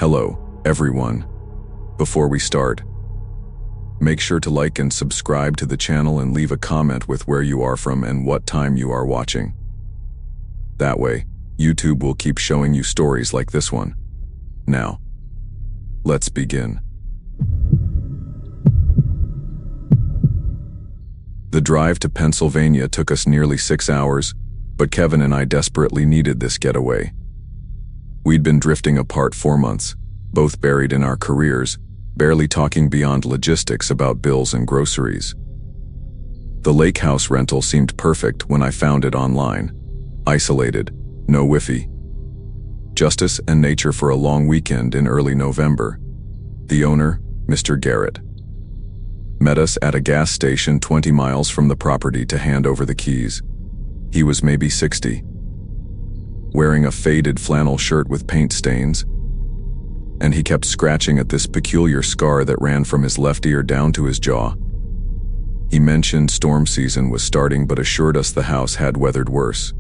Hello, everyone. Before we start, make sure to like and subscribe to the channel and leave a comment with where you are from and what time you are watching. That way, YouTube will keep showing you stories like this one. Now, let's begin. The drive to Pennsylvania took us nearly 6 hours, but Kevin and I desperately needed this getaway. We'd been drifting apart 4 months, both buried in our careers, barely talking beyond logistics about bills and groceries. The lake house rental seemed perfect when I found it online. Isolated, no Wi-Fi. Justice and nature for a long weekend in early November. The owner, Mr. Garrett, met us at a gas station 20 miles from the property to hand over the keys. He was maybe 60, wearing a faded flannel shirt with paint stains, and he kept scratching at this peculiar scar that ran from his left ear down to his jaw. He mentioned storm season was starting but assured us the house had weathered worse.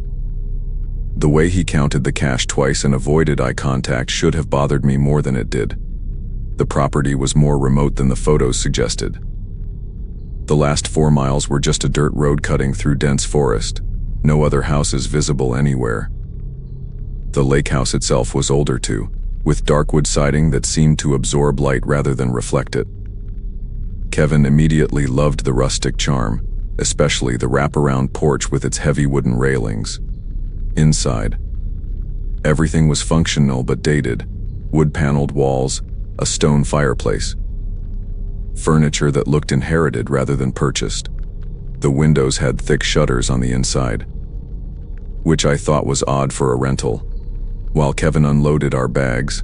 The way he counted the cash twice and avoided eye contact should have bothered me more than it did. The property was more remote than the photos suggested. The last 4 miles were just a dirt road cutting through dense forest, no other houses visible anywhere. The lake house itself was older too, with dark wood siding that seemed to absorb light rather than reflect it. Kevin immediately loved the rustic charm, especially the wraparound porch with its heavy wooden railings. Inside, everything was functional but dated: wood-paneled walls, a stone fireplace, furniture that looked inherited rather than purchased. The windows had thick shutters on the inside, which I thought was odd for a rental. While Kevin unloaded our bags,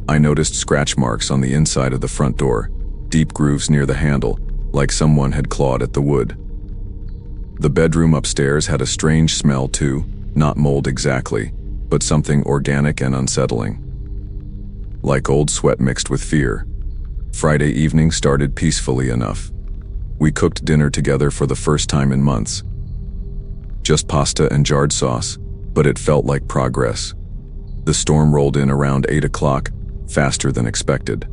I noticed scratch marks on the inside of the front door, deep grooves near the handle, like someone had clawed at the wood. The bedroom upstairs had a strange smell too, not mold exactly, but something organic and unsettling. Like old sweat mixed with fear. Friday evening started peacefully enough. We cooked dinner together for the first time in months. Just pasta and jarred sauce, but it felt like progress. The storm rolled in around 8 o'clock, faster than expected.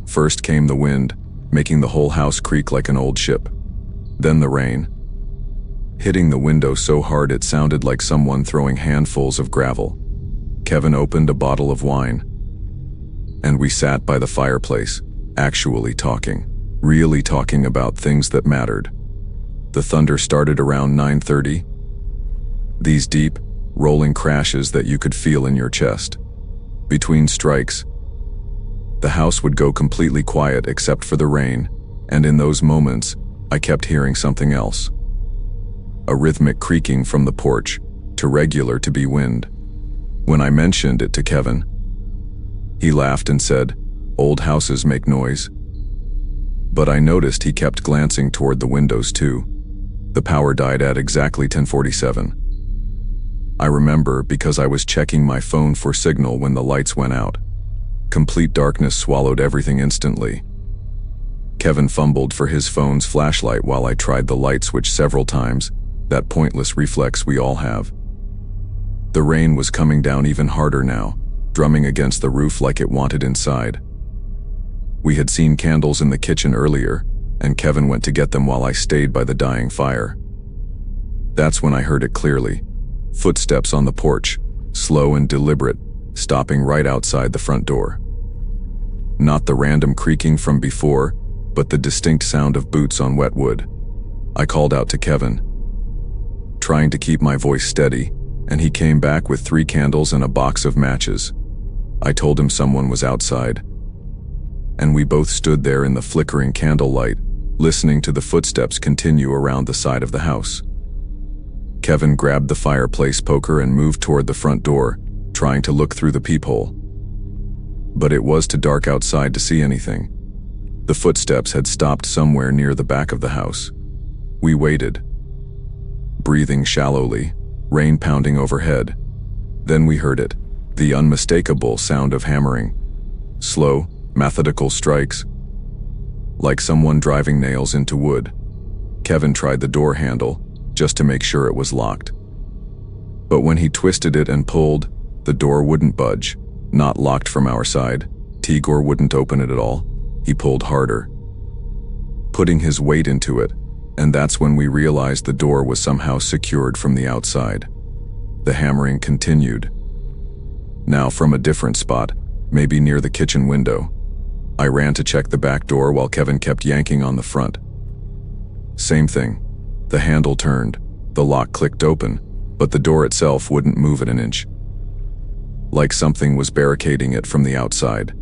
First came the wind, making the whole house creak like an old ship. Then the rain, hitting the window so hard it sounded like someone throwing handfuls of gravel. Kevin opened a bottle of wine, and we sat by the fireplace, actually talking, really talking about things that mattered. The thunder started around 9:30. These deep, rolling crashes that you could feel in your chest. Between strikes, the house would go completely quiet except for the rain, and in those moments, I kept hearing something else. A rhythmic creaking from the porch, too regular to be wind. When I mentioned it to Kevin, he laughed and said, "Old houses make noise." But I noticed he kept glancing toward the windows too. The power died at exactly 10:47. I remember because I was checking my phone for signal when the lights went out. Complete darkness swallowed everything instantly. Kevin fumbled for his phone's flashlight while I tried the light switch several times, that pointless reflex we all have. The rain was coming down even harder now, drumming against the roof like it wanted inside. We had seen candles in the kitchen earlier, and Kevin went to get them while I stayed by the dying fire. That's when I heard it clearly. Footsteps on the porch, slow and deliberate, stopping right outside the front door. Not the random creaking from before, but the distinct sound of boots on wet wood. I called out to Kevin, trying to keep my voice steady, and he came back with 3 candles and a box of matches. I told him someone was outside, and we both stood there in the flickering candlelight, listening to the footsteps continue around the side of the house. Kevin grabbed the fireplace poker and moved toward the front door, trying to look through the peephole. But it was too dark outside to see anything. The footsteps had stopped somewhere near the back of the house. We waited, breathing shallowly, rain pounding overhead. Then we heard it, the unmistakable sound of hammering. Slow, methodical strikes, like someone driving nails into wood. Kevin tried the door handle, just to make sure it was locked. But when he twisted it and pulled, the door wouldn't budge. not locked from our side. Tigor wouldn't open it at all. He pulled harder, putting his weight into it, and that's when we realized the door was somehow secured from the outside. The hammering continued. Now from a different spot, maybe near the kitchen window. I ran to check the back door while Kevin kept yanking on the front. Same thing. The handle turned, the lock clicked open, but the door itself wouldn't move it an inch. Like something was barricading it from the outside.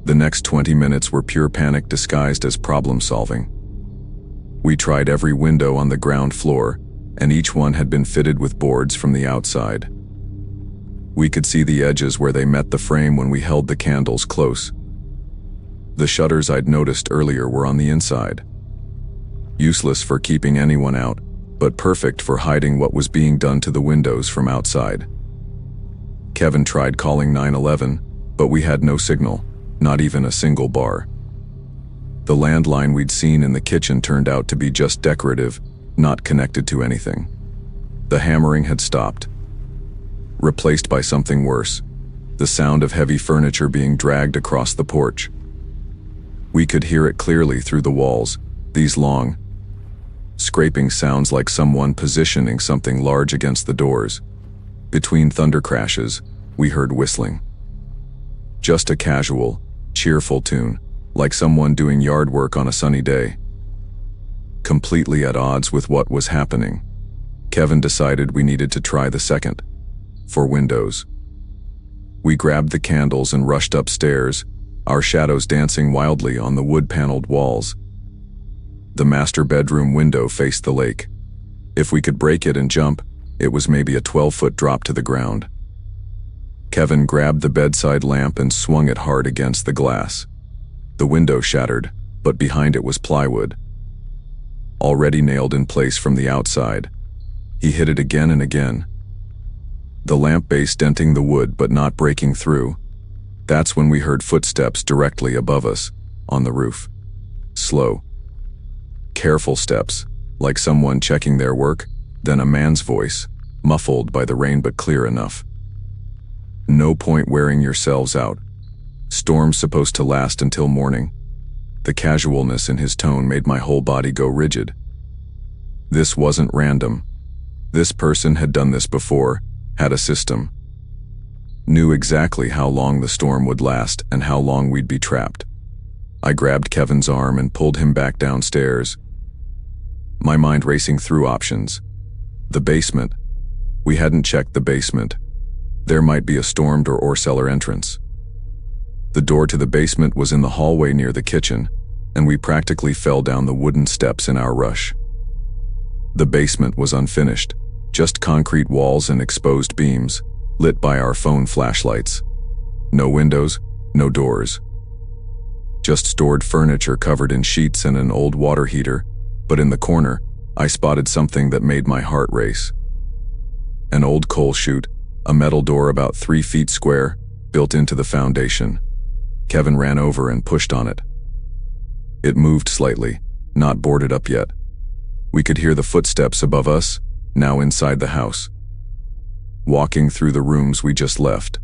The next 20 minutes were pure panic disguised as problem solving. We tried every window on the ground floor, and each one had been fitted with boards from the outside. We could see the edges where they met the frame when we held the candles close. The shutters I'd noticed earlier were on the inside. Useless for keeping anyone out, but perfect for hiding what was being done to the windows from outside. Kevin tried calling 911, but we had no signal, not even a single bar. The landline we'd seen in the kitchen turned out to be just decorative, not connected to anything. The hammering had stopped, replaced by something worse, the sound of heavy furniture being dragged across the porch. We could hear it clearly through the walls, these long, scraping sounds like someone positioning something large against the doors. Between thunder crashes, we heard whistling. Just a casual, cheerful tune, like someone doing yard work on a sunny day. Completely at odds with what was happening, Kevin decided we needed to try the second, for windows. We grabbed the candles and rushed upstairs, our shadows dancing wildly on the wood-paneled walls. The master bedroom window faced the lake. If we could break it and jump, it was maybe a 12-foot drop to the ground. Kevin grabbed the bedside lamp and swung it hard against the glass. The window shattered, but behind it was plywood, already nailed in place from the outside. He hit it again and again, the lamp base denting the wood but not breaking through. That's when we heard footsteps directly above us, on the roof. Slow, careful steps, like someone checking their work, then a man's voice, muffled by the rain but clear enough. "No point wearing yourselves out. Storm's supposed to last until morning." The casualness in his tone made my whole body go rigid. This wasn't random. This person had done this before, had a system. Knew exactly how long the storm would last and how long we'd be trapped. I grabbed Kevin's arm and pulled him back downstairs, my mind racing through options. The basement. We hadn't checked the basement. There might be a stormed or cellar entrance. The door to the basement was in the hallway near the kitchen, and we practically fell down the wooden steps in our rush. The basement was unfinished, just concrete walls and exposed beams, lit by our phone flashlights. No windows, no doors. Just stored furniture covered in sheets and an old water heater, but in the corner, I spotted something that made my heart race. An old coal chute, a metal door about 3 feet square, built into the foundation. Kevin ran over and pushed on it. It moved slightly, not boarded up yet. We could hear the footsteps above us, now inside the house, walking through the rooms we just left.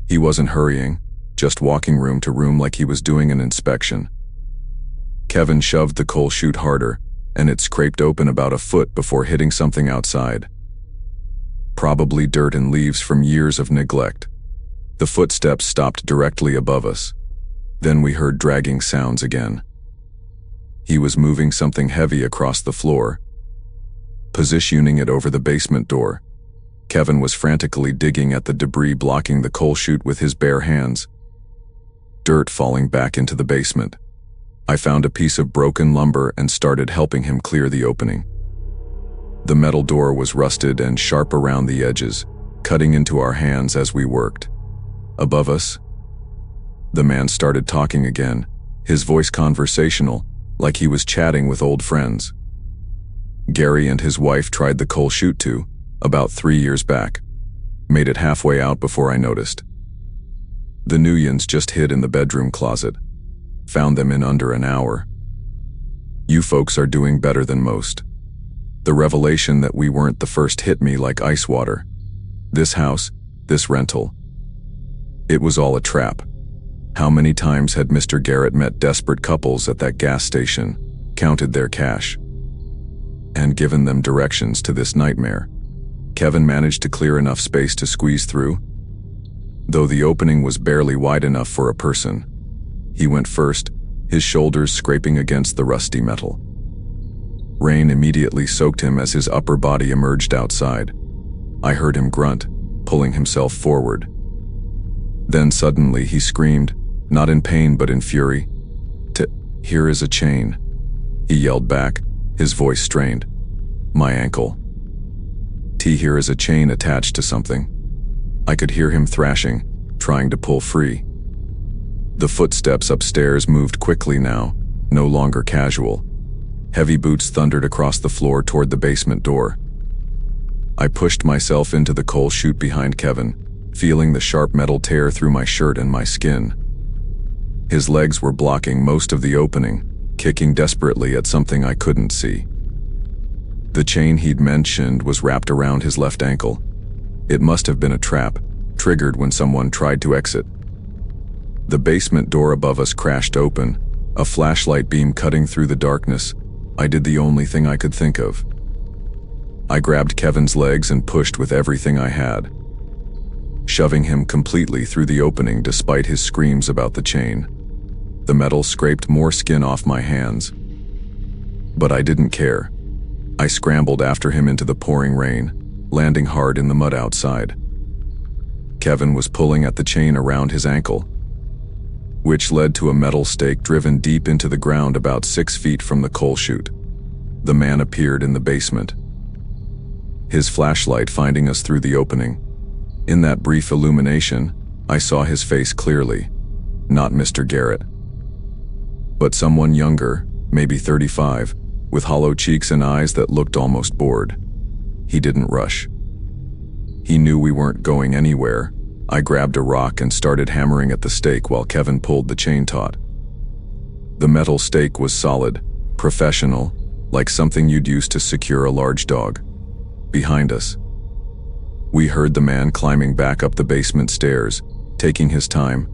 He wasn't hurrying, just walking room to room like he was doing an inspection. Kevin shoved the coal chute harder, and it scraped open about a foot before hitting something outside. Probably dirt and leaves from years of neglect. The footsteps stopped directly above us. Then we heard dragging sounds again. He was moving something heavy across the floor, positioning it over the basement door. Kevin was frantically digging at the debris blocking the coal chute with his bare hands. Dirt falling back into the basement. I found a piece of broken lumber and started helping him clear the opening. The metal door was rusted and sharp around the edges, cutting into our hands as we worked. Above us, the man started talking again, his voice conversational, like he was chatting with old friends. Gary and his wife tried the coal chute too, about 3 years back. Made it halfway out before I noticed. The Nuyens just hid in the bedroom closet. Found them in under an hour. You folks are doing better than most. The revelation that we weren't the first hit me like ice water. This house, this rental. It was all a trap. How many times had Mr. Garrett met desperate couples at that gas station, counted their cash, and given them directions to this nightmare? Kevin managed to clear enough space to squeeze through, though the opening was barely wide enough for a person. He went first, his shoulders scraping against the rusty metal. Rain immediately soaked him as his upper body emerged outside. I heard him grunt, pulling himself forward. Then suddenly he screamed, not in pain but in fury. Here is a chain," he yelled back, his voice strained. "My ankle. Here is a chain attached to something." I could hear him thrashing, trying to pull free. The footsteps upstairs moved quickly now, no longer casual. Heavy boots thundered across the floor toward the basement door. I pushed myself into the coal chute behind Kevin, feeling the sharp metal tear through my shirt and my skin. His legs were blocking most of the opening, kicking desperately at something I couldn't see. The chain he'd mentioned was wrapped around his left ankle. It must have been a trap, triggered when someone tried to exit. The basement door above us crashed open, a flashlight beam cutting through the darkness. I did the only thing I could think of. I grabbed Kevin's legs and pushed with everything I had, shoving him completely through the opening despite his screams about the chain. The metal scraped more skin off my hands, but I didn't care. I scrambled after him into the pouring rain, landing hard in the mud outside. Kevin was pulling at the chain around his ankle, which led to a metal stake driven deep into the ground about 6 feet from the coal chute. The man appeared in the basement, his flashlight finding us through the opening. In that brief illumination, I saw his face clearly. Not Mr. Garrett, but someone younger, maybe 35, with hollow cheeks and eyes that looked almost bored. He didn't rush. He knew we weren't going anywhere. I grabbed a rock and started hammering at the stake while Kevin pulled the chain taut. The metal stake was solid, professional, like something you'd use to secure a large dog. Behind us, we heard the man climbing back up the basement stairs, taking his time,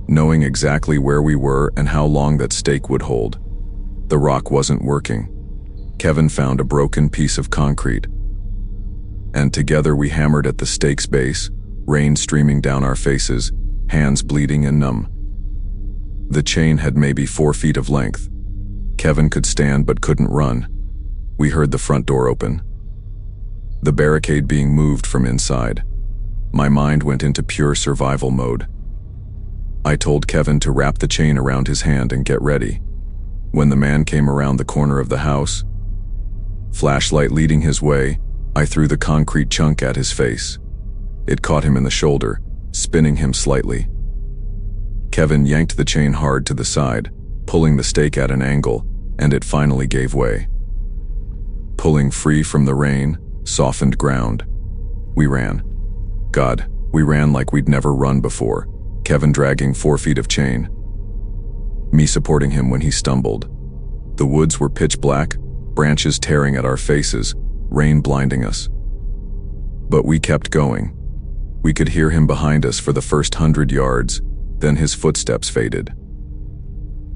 knowing exactly where we were and how long that stake would hold. The rock wasn't working. Kevin found a broken piece of concrete, and together we hammered at the stake's base, rain streaming down our faces, hands bleeding and numb. The chain had maybe 4 feet of length. Kevin could stand but couldn't run. We heard the front door open, the barricade being moved from inside. My mind went into pure survival mode. I told Kevin to wrap the chain around his hand and get ready. When the man came around the corner of the house, flashlight leading his way, I threw the concrete chunk at his face. It caught him in the shoulder, spinning him slightly. Kevin yanked the chain hard to the side, pulling the stake at an angle, and it finally gave way. Pulling free from the rain, softened ground. We ran. God, we ran like we'd never run before, Kevin dragging 4 feet of chain, me supporting him when he stumbled. The woods were pitch black, branches tearing at our faces, rain blinding us. But we kept going. We could hear him behind us for the first 100 yards, then his footsteps faded.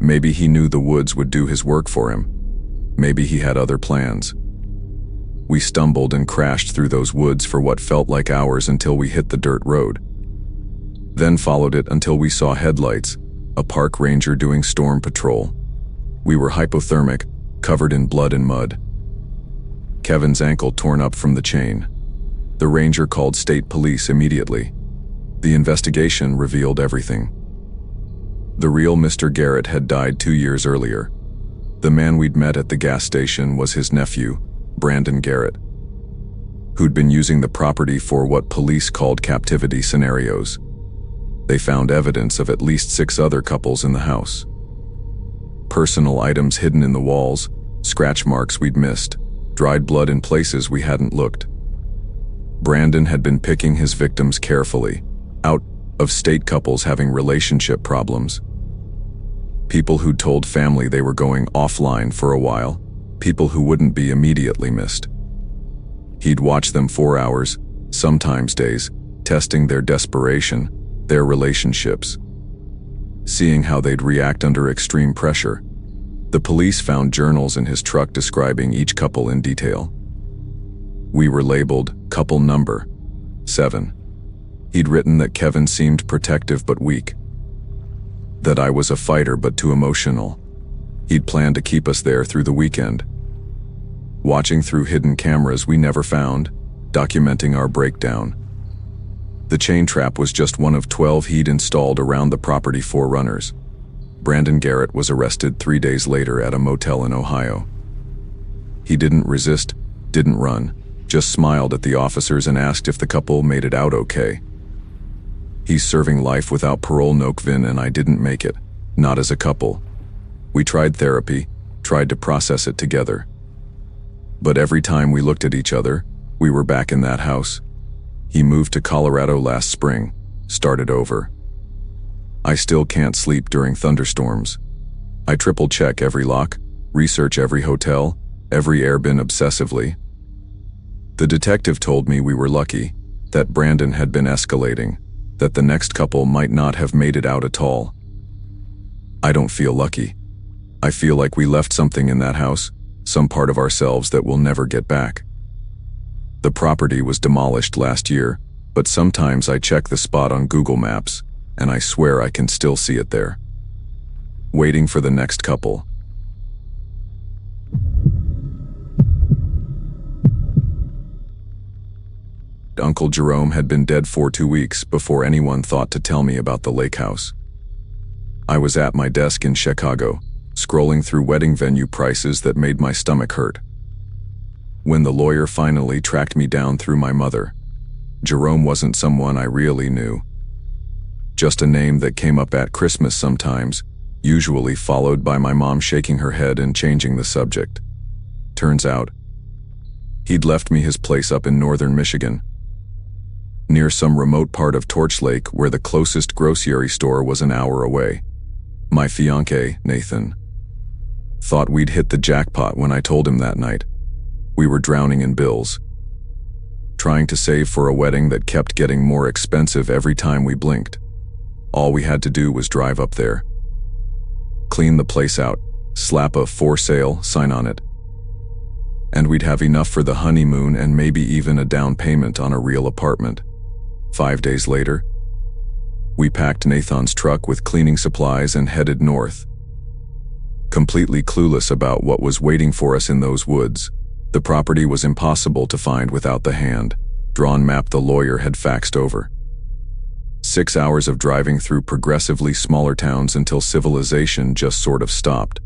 Maybe he knew the woods would do his work for him. Maybe he had other plans. We stumbled and crashed through those woods for what felt like hours until we hit the dirt road. Then followed it until we saw headlights, a park ranger doing storm patrol. We were hypothermic, covered in blood and mud. Kevin's ankle torn up from the chain. The ranger called state police immediately. The investigation revealed everything. The real Mr. Garrett had died 2 years earlier. The man we'd met at the gas station was his nephew, Brandon Garrett, who'd been using the property for what police called captivity scenarios. They found evidence of at least 6 other couples in the house. Personal items hidden in the walls, scratch marks we'd missed, dried blood in places we hadn't looked. Brandon had been picking his victims carefully, out of state couples having relationship problems. People who'd told family they were going offline for a while, people who wouldn't be immediately missed. He'd watch them for hours, sometimes days, testing their desperation, their relationships. Seeing how they'd react under extreme pressure, the police found journals in his truck describing each couple in detail. We were labeled couple number 7. He'd written that Kevin seemed protective but weak, that I was a fighter but too emotional. He'd planned to keep us there through the weekend, watching through hidden cameras we never found, documenting our breakdown. The chain trap was just one of 12 he'd installed around the property for runners. Brandon Garrett was arrested 3 days later at a motel in Ohio. He didn't resist, didn't run, just smiled at the officers and asked if the couple made it out okay. He's serving life without parole, Nokvin, and I didn't make it, not as a couple. We tried therapy, tried to process it together. But every time we looked at each other, we were back in that house. He moved to Colorado last spring, started over. I still can't sleep during thunderstorms. I triple check every lock, research every hotel, every airbin obsessively. The detective told me we were lucky, that Brandon had been escalating, that the next couple might not have made it out at all. I don't feel lucky. I feel like we left something in that house, some part of ourselves that we'll never get back. The property was demolished last year, but sometimes I check the spot on Google Maps, and I swear I can still see it there. Waiting for the next couple. Uncle Jerome had been dead for 2 weeks before anyone thought to tell me about the lake house. I was at my desk in Chicago, scrolling through wedding venue prices that made my stomach hurt, when the lawyer finally tracked me down through my mother. Jerome wasn't someone I really knew. Just a name that came up at Christmas sometimes, usually followed by my mom shaking her head and changing the subject. Turns out, he'd left me his place up in northern Michigan, near some remote part of Torch Lake where the closest grocery store was an hour away. My fiancé, Nathan, thought we'd hit the jackpot when I told him that night. We were drowning in bills, trying to save for a wedding that kept getting more expensive every time we blinked. All we had to do was drive up there, clean the place out, slap a for sale sign on it, and we'd have enough for the honeymoon and maybe even a down payment on a real apartment. 5 days later, we packed Nathan's truck with cleaning supplies and headed north, completely clueless about what was waiting for us in those woods. The property was impossible to find without the hand-drawn map the lawyer had faxed over. 6 hours of driving through progressively smaller towns until civilization just sort of stopped.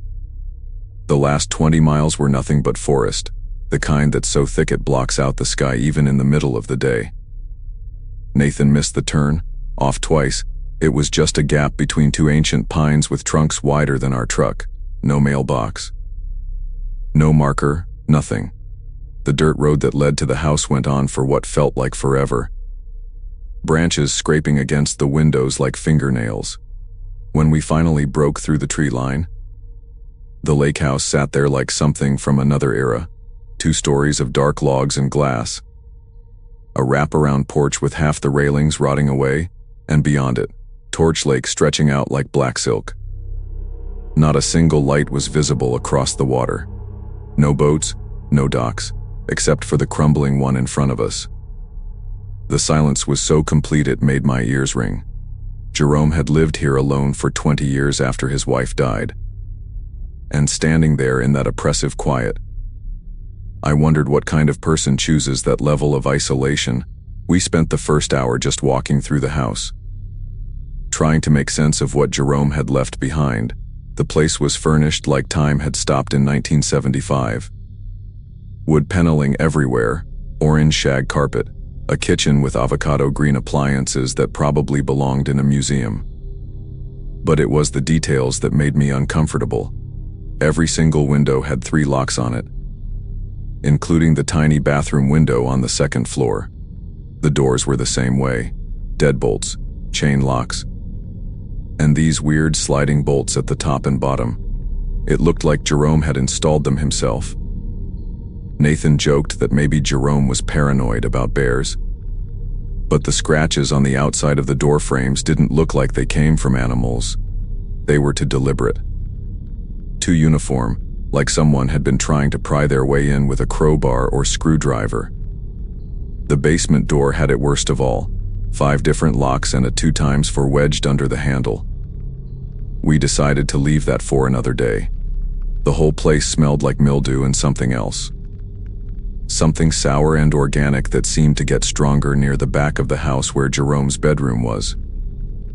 The last 20 miles were nothing but forest, the kind that's so thick it blocks out the sky even in the middle of the day. Nathan missed the turn, off twice. It was just a gap between 2 ancient pines with trunks wider than our truck. No mailbox, no marker, nothing. The dirt road that led to the house went on for what felt like forever, branches scraping against the windows like fingernails. When we finally broke through the tree line, the lake house sat there like something from another era. 2 stories of dark logs and glass, a wraparound porch with half the railings rotting away, and beyond it, Torch Lake stretching out like black silk. Not a single light was visible across the water. No boats, no docks, except for the crumbling one in front of us. The silence was so complete it made my ears ring. Jerome had lived here alone for 20 years after his wife died. And standing there in that oppressive quiet, I wondered what kind of person chooses that level of isolation. We spent the first hour just walking through the house, trying to make sense of what Jerome had left behind. The place was furnished like time had stopped in 1975. Wood paneling everywhere, orange shag carpet, a kitchen with avocado green appliances that probably belonged in a museum. But it was the details that made me uncomfortable. Every single window had 3 locks on it, including the tiny bathroom window on the 2nd floor. The doors were the same way, deadbolts, chain locks, and these weird sliding bolts at the top and bottom. It looked like Jerome had installed them himself. Nathan joked that maybe Jerome was paranoid about bears. But the scratches on the outside of the door frames didn't look like they came from animals. They were too deliberate. Too uniform, like someone had been trying to pry their way in with a crowbar or screwdriver. The basement door had it worst of all. 5 different locks and a 2x4 wedged under the handle. We decided to leave that for another day. The whole place smelled like mildew and something else. Something sour and organic that seemed to get stronger near the back of the house where Jerome's bedroom was.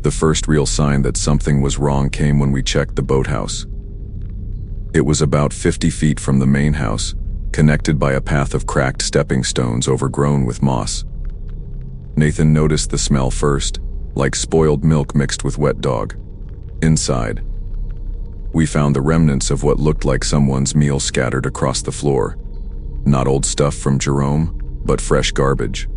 The first real sign that something was wrong came when we checked the boathouse. It was about 50 feet from the main house, connected by a path of cracked stepping stones overgrown with moss. Nathan noticed the smell first, like spoiled milk mixed with wet dog. Inside, we found the remnants of what looked like someone's meal scattered across the floor. Not old stuff from Jerome, but fresh garbage.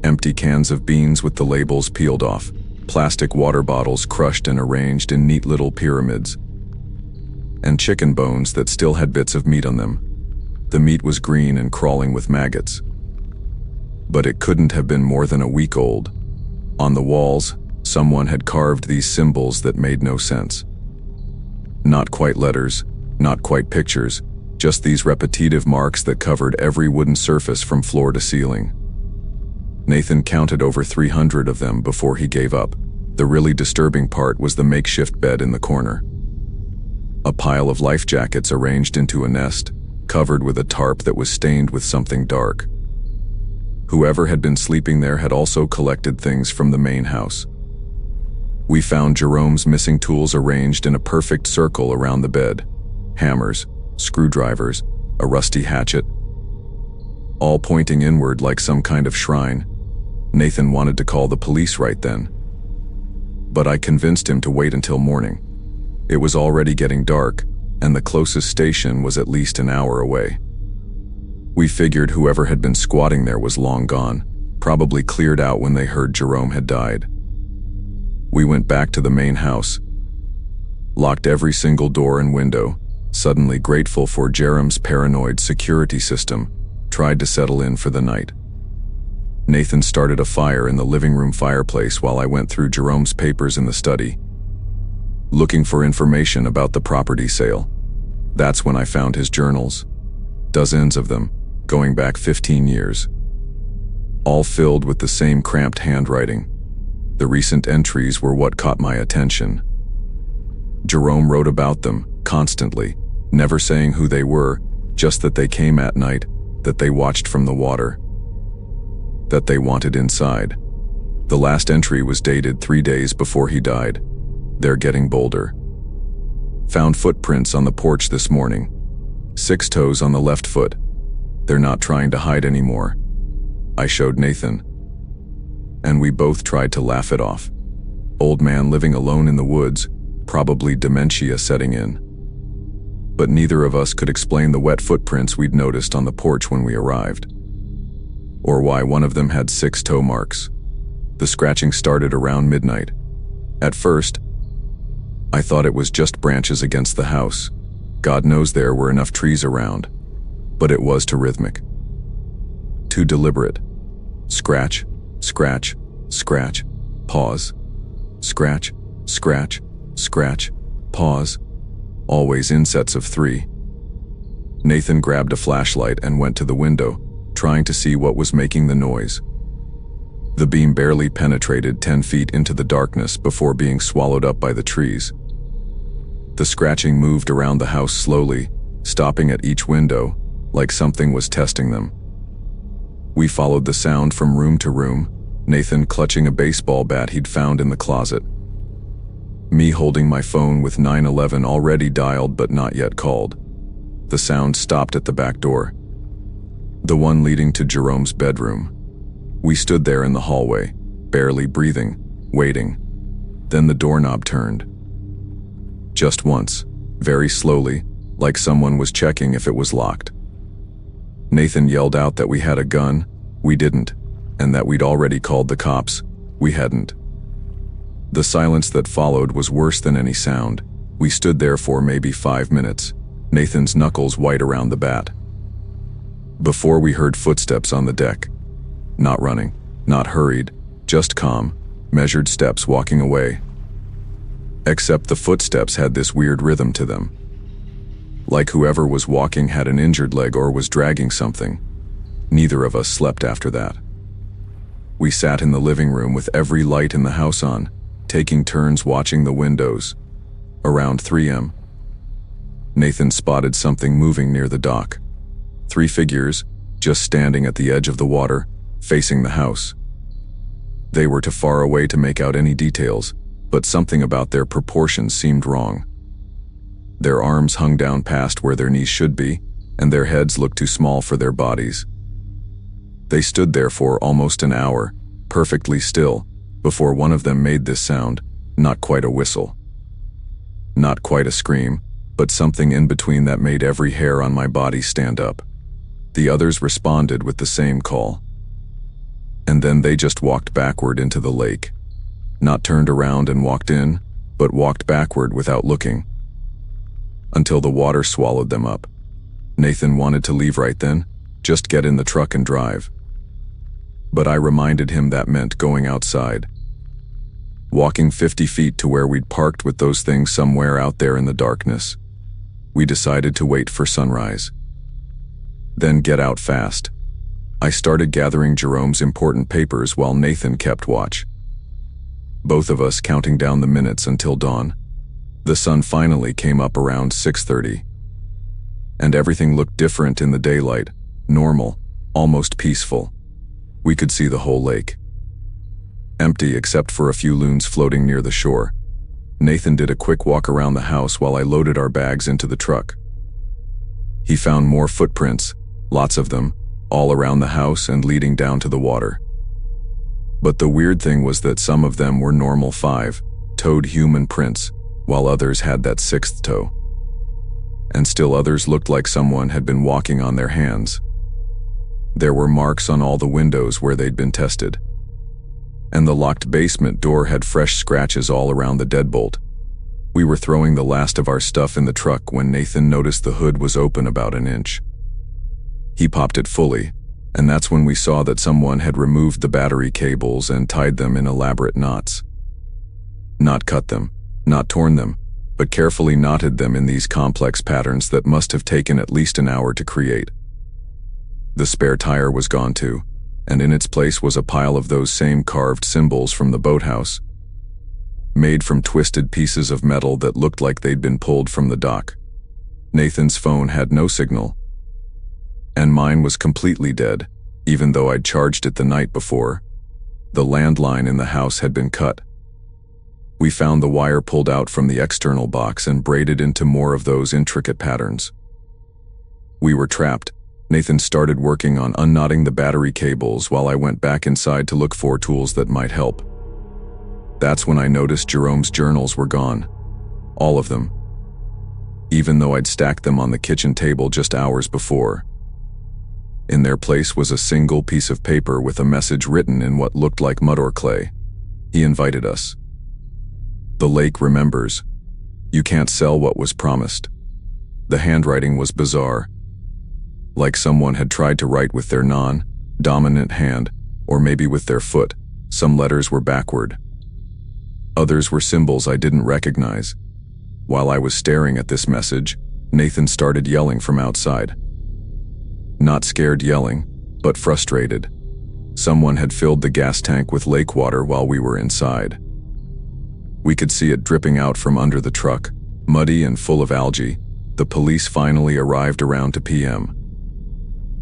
Empty cans of beans with the labels peeled off, plastic water bottles crushed and arranged in neat little pyramids, and chicken bones that still had bits of meat on them. The meat was green and crawling with maggots. But it couldn't have been more than a week old. On the walls, someone had carved these symbols that made no sense. Not quite letters, not quite pictures, just these repetitive marks that covered every wooden surface from floor to ceiling. Nathan counted over 300 of them before he gave up. The really disturbing part was the makeshift bed in the corner. A pile of life jackets arranged into a nest, covered with a tarp that was stained with something dark. Whoever had been sleeping there had also collected things from the main house. We found Jerome's missing tools arranged in a perfect circle around the bed. Hammers, screwdrivers, a rusty hatchet, all pointing inward like some kind of shrine. Nathan wanted to call the police right then, but I convinced him to wait until morning. It was already getting dark, and the closest station was at least an hour away. We figured whoever had been squatting there was long gone, probably cleared out when they heard Jerome had died. We went back to the main house, locked every single door and window, suddenly grateful for Jerome's paranoid security system, tried to settle in for the night. Nathan started a fire in the living room fireplace while I went through Jerome's papers in the study, looking for information about the property sale. That's when I found his journals. Dozens of them, going back 15 years. All filled with the same cramped handwriting. The recent entries were what caught my attention. Jerome wrote about them, constantly, never saying who they were, just that they came at night, that they watched from the water, that they wanted inside. The last entry was dated 3 days before he died. They're getting bolder. Found footprints on the porch this morning. 6 toes on the left foot. They're not trying to hide anymore. I showed Nathan, and we both tried to laugh it off. Old man living alone in the woods, probably dementia setting in. But neither of us could explain the wet footprints we'd noticed on the porch when we arrived, or why one of them had 6 toe marks. The scratching started around midnight. At first, I thought it was just branches against the house. God knows there were enough trees around, but it was too rhythmic, too deliberate. Scratch, scratch, scratch, pause. Scratch, scratch, scratch, pause. Always in sets of 3. Nathan grabbed a flashlight and went to the window, trying to see what was making the noise. The beam barely penetrated 10 feet into the darkness before being swallowed up by the trees. The scratching moved around the house slowly, stopping at each window, like something was testing them. We followed the sound from room to room, Nathan clutching a baseball bat he'd found in the closet. Me holding my phone with 911 already dialed but not yet called. The sound stopped at the back door, the one leading to Jerome's bedroom. We stood there in the hallway, barely breathing, waiting. Then the doorknob turned. Just once, very slowly, like someone was checking if it was locked. Nathan yelled out that we had a gun, we didn't, and that we'd already called the cops, we hadn't. The silence that followed was worse than any sound. We stood there for maybe 5 minutes, Nathan's knuckles white around the bat, before we heard footsteps on the deck. Not running, Not hurried, just calm, measured steps walking away. Except the footsteps had this weird rhythm to them. Like whoever was walking had an injured leg or was dragging something. Neither of us slept after that. We sat in the living room with every light in the house on, taking turns watching the windows. Around 3 a.m., Nathan spotted something moving near the dock. 3 figures, just standing at the edge of the water, facing the house. They were too far away to make out any details, but something about their proportions seemed wrong. Their arms hung down past where their knees should be, and their heads looked too small for their bodies. They stood there for almost an hour, perfectly still, before one of them made this sound, not quite a whistle. Not quite a scream, but something in between that made every hair on my body stand up. The others responded with the same call. And then they just walked backward into the lake. Not turned around and walked in, but walked backward without looking. Until the water swallowed them up. Nathan wanted to leave right then, just get in the truck and drive. But I reminded him that meant going outside. Walking 50 feet to where we'd parked with those things somewhere out there in the darkness. We decided to wait for sunrise. Then get out fast. I started gathering Jerome's important papers while Nathan kept watch. Both of us counting down the minutes until dawn. The sun finally came up around 6:30. And everything looked different in the daylight, normal, almost peaceful. We could see the whole lake. Empty except for a few loons floating near the shore. Nathan did a quick walk around the house while I loaded our bags into the truck. He found more footprints, lots of them, all around the house and leading down to the water. But the weird thing was that some of them were normal 5-toed human prints, while others had that 6th toe. And still others looked like someone had been walking on their hands. There were marks on all the windows where they'd been tested. And the locked basement door had fresh scratches all around the deadbolt. We were throwing the last of our stuff in the truck when Nathan noticed the hood was open about an inch. He popped it fully, and that's when we saw that someone had removed the battery cables and tied them in elaborate knots. Not cut them, not torn them, but carefully knotted them in these complex patterns that must have taken at least an hour to create. The spare tire was gone too, and in its place was a pile of those same carved symbols from the boathouse, made from twisted pieces of metal that looked like they'd been pulled from the dock. Nathan's phone had no signal, and mine was completely dead, even though I'd charged it the night before. The landline in the house had been cut. We found the wire pulled out from the external box and braided into more of those intricate patterns. We were trapped. Nathan started working on unknotting the battery cables while I went back inside to look for tools that might help. That's when I noticed Jerome's journals were gone. All of them. Even though I'd stacked them on the kitchen table just hours before. In their place was a single piece of paper with a message written in what looked like mud or clay. He invited us. The lake remembers. You can't sell what was promised. The handwriting was bizarre. Like someone had tried to write with their non-dominant hand, or maybe with their foot. Some letters were backward. Others were symbols I didn't recognize. While I was staring at this message, Nathan started yelling from outside. Not scared yelling, but frustrated. Someone had filled the gas tank with lake water while we were inside. We could see it dripping out from under the truck, muddy and full of algae. The police finally arrived around 2 p.m.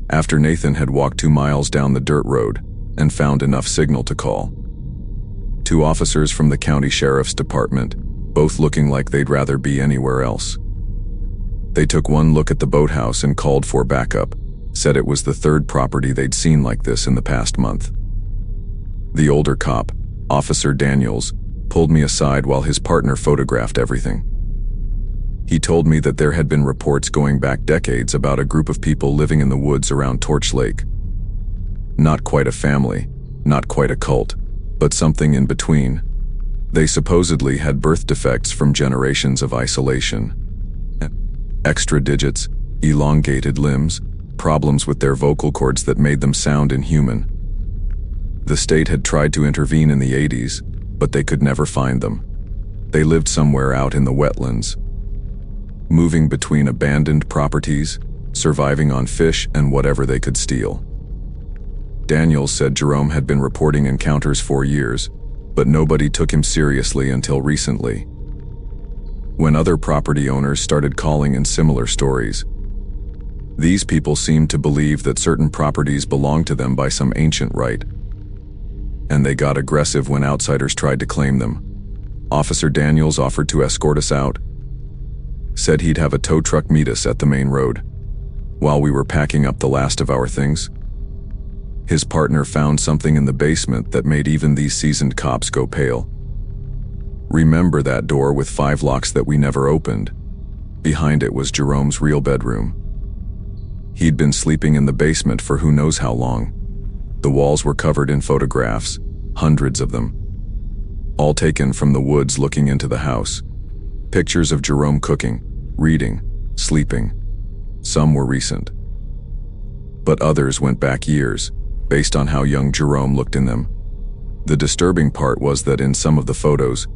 After Nathan had walked 2 miles down the dirt road and found enough signal to call. 2 officers from the county sheriff's department, both looking like they'd rather be anywhere else. They took one look at the boathouse and called for backup, said it was the 3rd property they'd seen like this in the past month. The older cop, Officer Daniels, pulled me aside while his partner photographed everything. He told me that there had been reports going back decades about a group of people living in the woods around Torch Lake. Not quite a family, not quite a cult, but something in between. They supposedly had birth defects from generations of isolation. Extra digits, elongated limbs, problems with their vocal cords that made them sound inhuman. The state had tried to intervene in the 80s, but they could never find them. They lived somewhere out in the wetlands, moving between abandoned properties, surviving on fish and whatever they could steal. Daniels said Jerome had been reporting encounters for years, but nobody took him seriously until recently, when other property owners started calling in similar stories. These people seemed to believe that certain properties belonged to them by some ancient right, and they got aggressive when outsiders tried to claim them. Officer Daniels offered to escort us out, said he'd have a tow truck meet us at the main road. While we were packing up the last of our things, his partner found something in the basement that made even these seasoned cops go pale. Remember that door with 5 locks that we never opened? Behind it was Jerome's real bedroom. He'd been sleeping in the basement for who knows how long. The walls were covered in photographs, hundreds of them, all taken from the woods looking into the house. Pictures of Jerome cooking, reading, sleeping. Some were recent, but others went back years, based on how young Jerome looked in them. The disturbing part was that in some of the photos,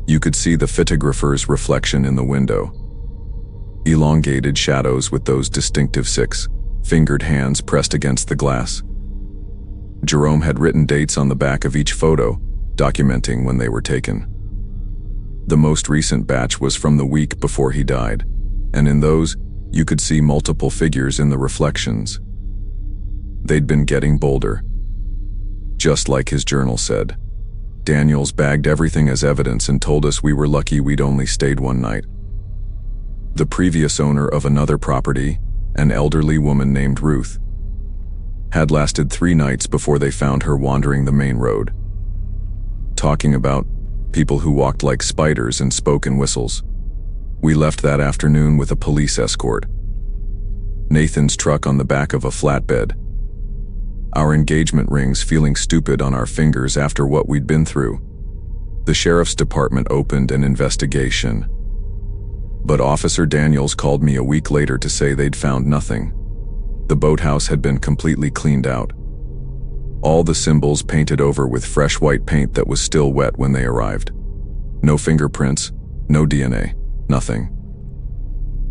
you could see the photographer's reflection in the window. Elongated shadows with those distinctive 6-fingered hands pressed against the glass. Jerome had written dates on the back of each photo, documenting when they were taken. The most recent batch was from the week before he died, and in those, you could see multiple figures in the reflections. They'd been getting bolder. Just like his journal said. Daniels bagged everything as evidence and told us we were lucky we'd only stayed one night. The previous owner of another property, an elderly woman named Ruth, had lasted 3 nights before they found her wandering the main road, talking about people who walked like spiders and spoke in whistles. We left that afternoon with a police escort. Nathan's truck on the back of a flatbed. Our engagement rings feeling stupid on our fingers after what we'd been through. The sheriff's department opened an investigation, but Officer Daniels called me a week later to say they'd found nothing. The boathouse had been completely cleaned out. All the symbols painted over with fresh white paint that was still wet when they arrived. No fingerprints, no DNA, nothing.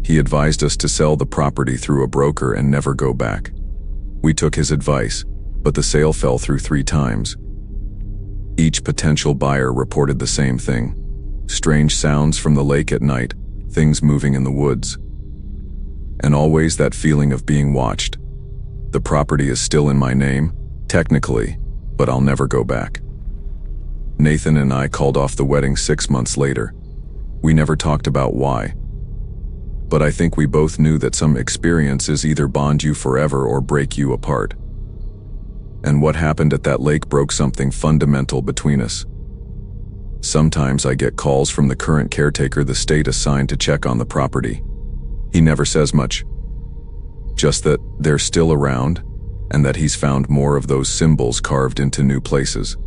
He advised us to sell the property through a broker and never go back. We took his advice, but the sale fell through 3 times. Each potential buyer reported the same thing. Strange sounds from the lake at night, things moving in the woods, and always that feeling of being watched. The property is still in my name, technically, but I'll never go back. Nathan and I called off the wedding 6 months later. We never talked about why, but I think we both knew that some experiences either bond you forever or break you apart. And what happened at that lake broke something fundamental between us. Sometimes I get calls from the current caretaker the state assigned to check on the property. He never says much, just that they're still around and that he's found more of those symbols carved into new places.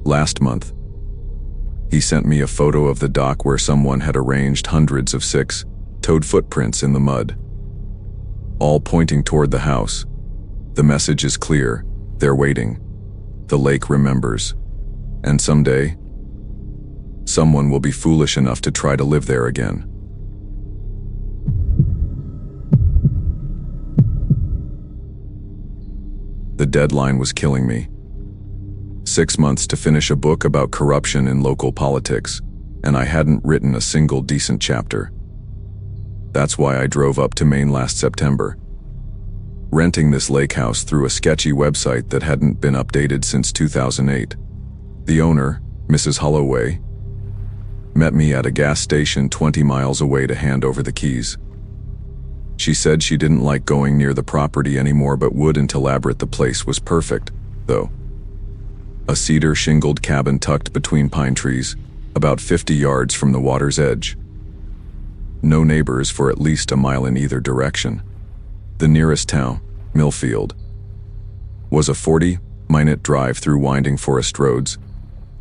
Last month, he sent me a photo of the dock where someone had arranged hundreds of 6-toed footprints in the mud, all pointing toward the house. The message is clear. They're waiting. The lake remembers. And someday, someone will be foolish enough to try to live there again. The deadline was killing me. 6 months to finish a book about corruption in local politics, and I hadn't written a single decent chapter. That's why I drove up to Maine last September, renting this lake house through a sketchy website that hadn't been updated since 2008. The owner, Mrs. Holloway, met me at a gas station 20 miles away to hand over the keys. She said she didn't like going near the property anymore but would until the place was perfect, though. A cedar shingled cabin tucked between pine trees, about 50 yards from the water's edge. No neighbors for at least a mile in either direction. The nearest town, Millfield, was a 40-minute drive through winding forest roads.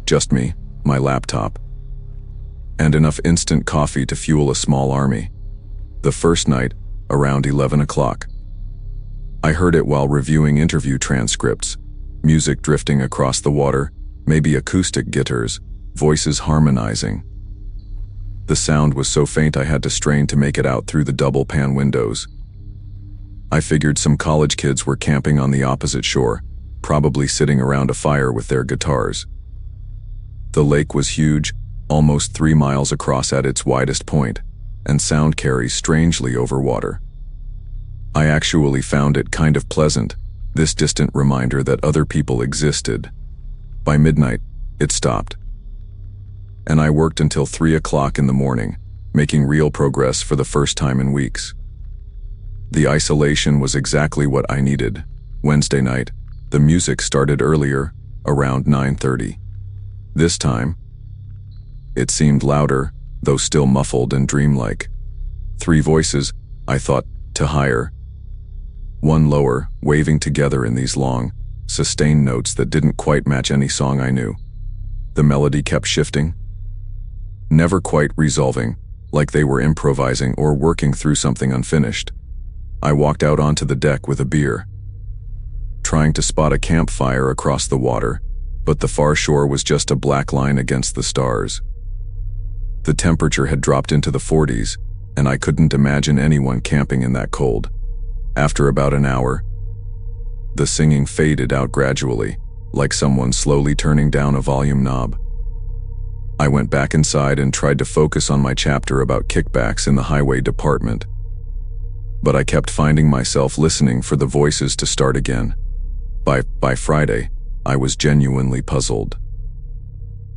Just me, my laptop, and enough instant coffee to fuel a small army. The first night, around 11 o'clock. I heard it while reviewing interview transcripts. music drifting across the water, maybe acoustic guitars, voices harmonizing. The sound was so faint I had to strain to make it out through the double-pane windows. I figured some college kids were camping on the opposite shore, probably sitting around a fire with their guitars. The lake was huge, almost 3 miles across at its widest point, and sound carries strangely over water. I actually found it kind of pleasant, this distant reminder that other people existed. By midnight, it stopped. And I worked until 3 o'clock in the morning, making real progress for the first time in weeks. The isolation was exactly what I needed. Wednesday night, the music started earlier, around 9:30. This time, it seemed louder, though still muffled and dreamlike. 3 voices, I thought, to hire. One lower, waving together in these long, sustained notes that didn't quite match any song I knew. The melody kept shifting, never quite resolving, like they were improvising or working through something unfinished. I walked out onto the deck with a beer, trying to spot a campfire across the water, but the far shore was just a black line against the stars. The temperature had dropped into the 40s, and I couldn't imagine anyone camping in that cold. After about an hour, the singing faded out gradually, like someone slowly turning down a volume knob. I went back inside and tried to focus on my chapter about kickbacks in the highway department. But I kept finding myself listening for the voices to start again. By Friday, I was genuinely puzzled.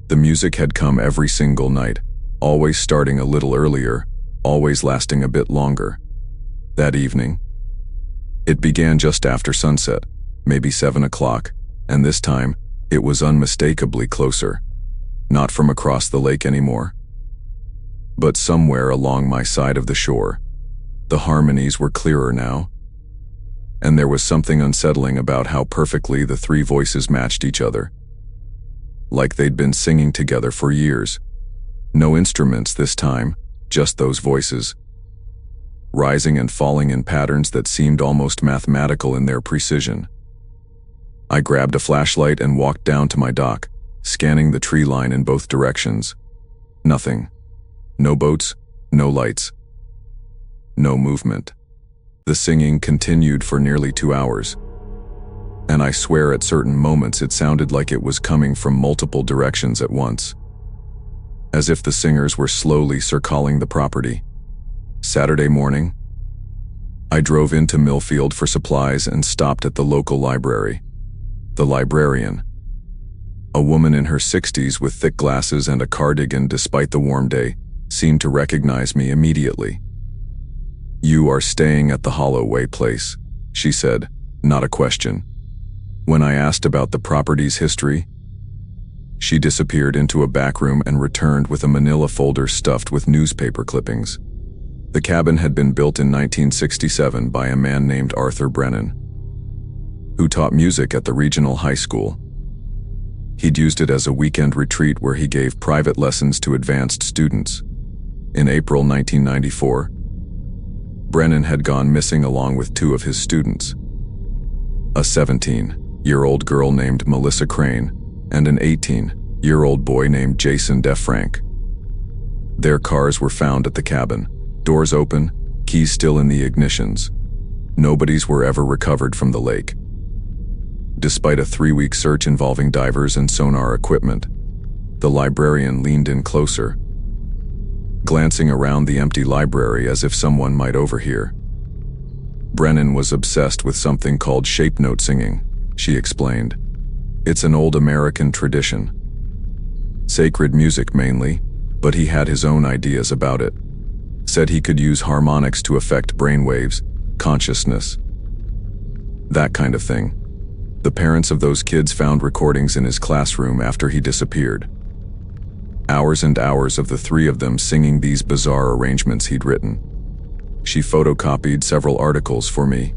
The music had come every single night, always starting a little earlier, always lasting a bit longer. That evening, it began just after sunset, maybe 7 o'clock, and this time, it was unmistakably closer. Not from across the lake anymore, but somewhere along my side of the shore. The harmonies were clearer now, and there was something unsettling about how perfectly the 3 voices matched each other. Like they'd been singing together for years. No instruments this time, just those voices, rising and falling in patterns that seemed almost mathematical in their precision. I grabbed a flashlight and walked down to my dock, scanning the tree line in both directions. Nothing. No boats, no lights, no movement. The singing continued for nearly 2 hours, and I swear at certain moments it sounded like it was coming from multiple directions at once, as if the singers were slowly circling the property. Saturday morning, I drove into Millfield for supplies and stopped at the local library. The librarian, a woman in her 60s with thick glasses and a cardigan despite the warm day, seemed to recognize me immediately. "You are staying at the Holloway Place," she said, not a question. When I asked about the property's history, she disappeared into a back room and returned with a manila folder stuffed with newspaper clippings. The cabin had been built in 1967 by a man named Arthur Brennan, who taught music at the regional high school. He'd used it as a weekend retreat where he gave private lessons to advanced students. In April 1994, Brennan had gone missing along with 2 of his students, a 17-year-old girl named Melissa Crane and an 18-year-old boy named Jason DeFrank. Their cars were found at the cabin, doors open, keys still in the ignitions. Nobody's were ever recovered from the lake. Despite a 3-week search involving divers and sonar equipment, the librarian leaned in closer, glancing around the empty library as if someone might overhear. Brennan was obsessed with something called shape note singing, she explained. It's an old American tradition. Sacred music mainly, but he had his own ideas about it. Said he could use harmonics to affect brainwaves, consciousness, that kind of thing. The parents of those kids found recordings in his classroom after he disappeared. Hours and hours of the 3 of them singing these bizarre arrangements he'd written. She photocopied several articles for me,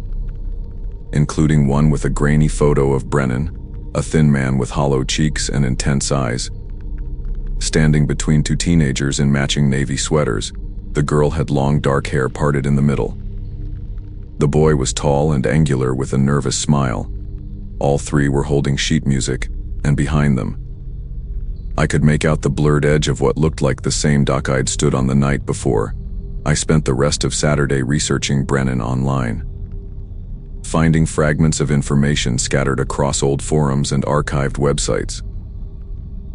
including one with a grainy photo of Brennan, a thin man with hollow cheeks and intense eyes, standing between 2 teenagers in matching navy sweaters. The girl had long dark hair parted in the middle. The boy was tall and angular with a nervous smile. All three were holding sheet music, and behind them, I could make out the blurred edge of what looked like the same dock I'd stood on the night before. I spent the rest of Saturday researching Brennan online, finding fragments of information scattered across old forums and archived websites.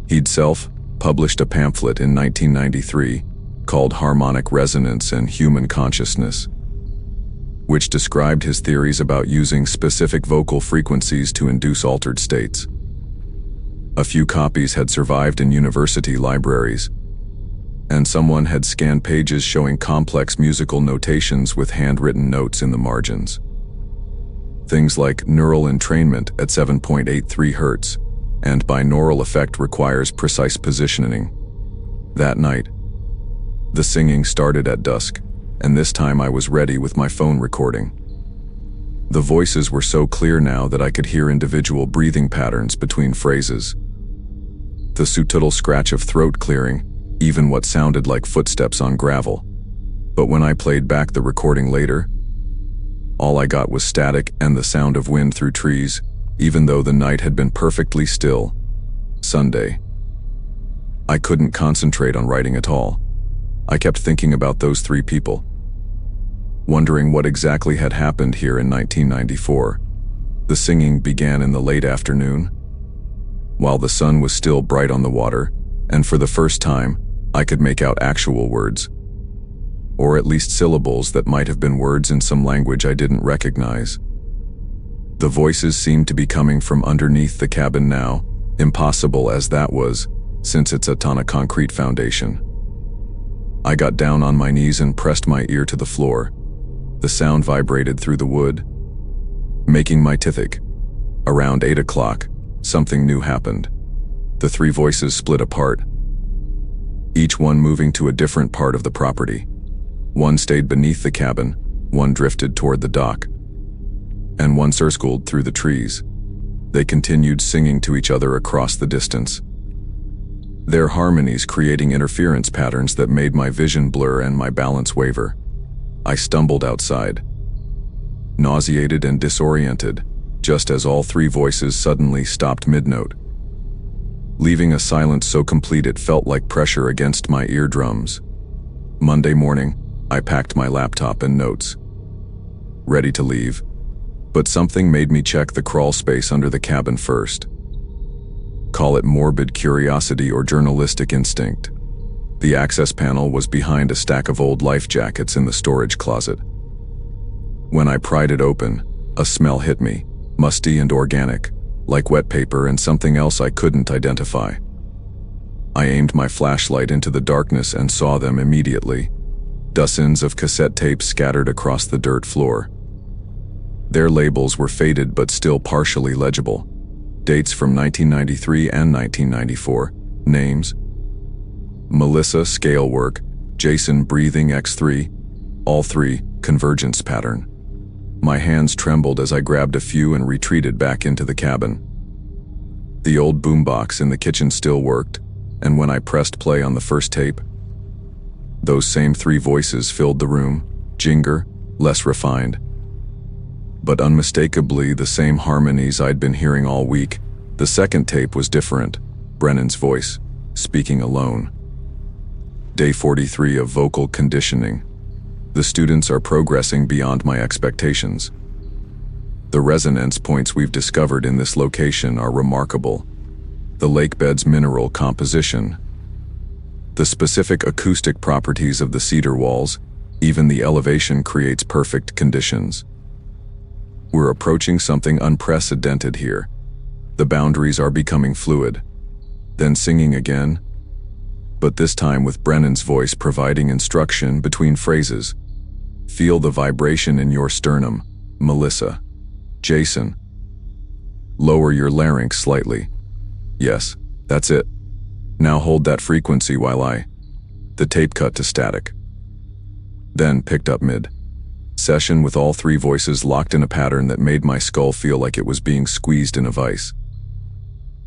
He'd self-published a pamphlet in 1993 called Harmonic Resonance and Human Consciousness, which described his theories about using specific vocal frequencies to induce altered states. A few copies had survived in university libraries, and someone had scanned pages showing complex musical notations with handwritten notes in the margins. Things like neural entrainment at 7.83 Hz and binaural effect requires precise positioning. That night, the singing started at dusk, and this time I was ready with my phone recording. The voices were so clear now that I could hear individual breathing patterns between phrases, the subtle scratch of throat clearing, even what sounded like footsteps on gravel. But when I played back the recording later, all I got was static and the sound of wind through trees, even though the night had been perfectly still. Sunday. I couldn't concentrate on writing at all. I kept thinking about those three people, wondering what exactly had happened here in 1994. The singing began in the late afternoon, while the sun was still bright on the water, and for the first time, I could make out actual words, or at least syllables that might have been words in some language I didn't recognize. The voices seemed to be coming from underneath the cabin now, impossible as that was, since it's on a concrete foundation. I got down on my knees and pressed my ear to the floor. The sound vibrated through the wood, making my tithik. Around 8 o'clock, something new happened. The three voices split apart, each one moving to a different part of the property. One stayed beneath the cabin, one drifted toward the dock, and one circled through the trees. They continued singing to each other across the distance, their harmonies creating interference patterns that made my vision blur and my balance waver. I stumbled outside, nauseated and disoriented, just as all three voices suddenly stopped mid-note, leaving a silence so complete it felt like pressure against my eardrums. Monday morning, I packed my laptop and notes, ready to leave, but something made me check the crawl space under the cabin first. Call it morbid curiosity or journalistic instinct. The access panel was behind a stack of old life jackets in the storage closet. When I pried it open, a smell hit me, musty and organic, like wet paper and something else I couldn't identify. I aimed my flashlight into the darkness and saw them immediately. Dozens of cassette tapes scattered across the dirt floor. Their labels were faded but still partially legible. Dates from 1993 and 1994. Names: Melissa scale work, Jason breathing X3, all three convergence pattern. My hands trembled as I grabbed a few and retreated back into the cabin. The old boombox in the kitchen still worked, and when I pressed play on the first tape, those same three voices filled the room, jinger, less refined, but unmistakably the same harmonies I'd been hearing all week. The second tape was different, Brennan's voice, speaking alone. Day 43 of vocal conditioning. The students are progressing beyond my expectations. The resonance points we've discovered in this location are remarkable. The lake bed's mineral composition, the specific acoustic properties of the cedar walls, even the elevation creates perfect conditions. We're approaching something unprecedented here. The boundaries are becoming fluid. Then singing again, but this time with Brennan's voice providing instruction between phrases. Feel the vibration in your sternum, Melissa. Jason. Lower your larynx slightly. Yes, that's it. Now hold that frequency while The tape cut to static. Then picked up mid-session with all three voices locked in a pattern that made my skull feel like it was being squeezed in a vice.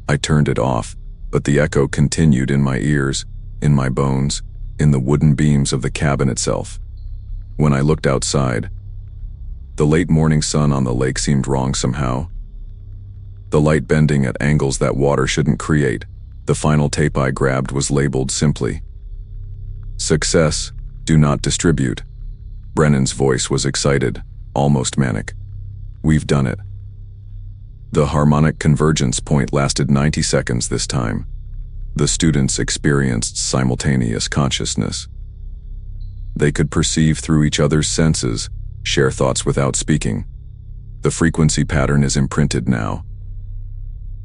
I turned it off, but the echo continued in my ears, in my bones, in the wooden beams of the cabin itself. When I looked outside, the late morning sun on the lake seemed wrong somehow. the light bending at angles that water shouldn't create. The final tape I grabbed was labeled simply, "Success, do not distribute." Brennan's voice was excited, almost manic. "We've done it." The harmonic convergence point lasted 90 seconds this time. The students experienced simultaneous consciousness. They could perceive through each other's senses, share thoughts without speaking. The frequency pattern is imprinted now.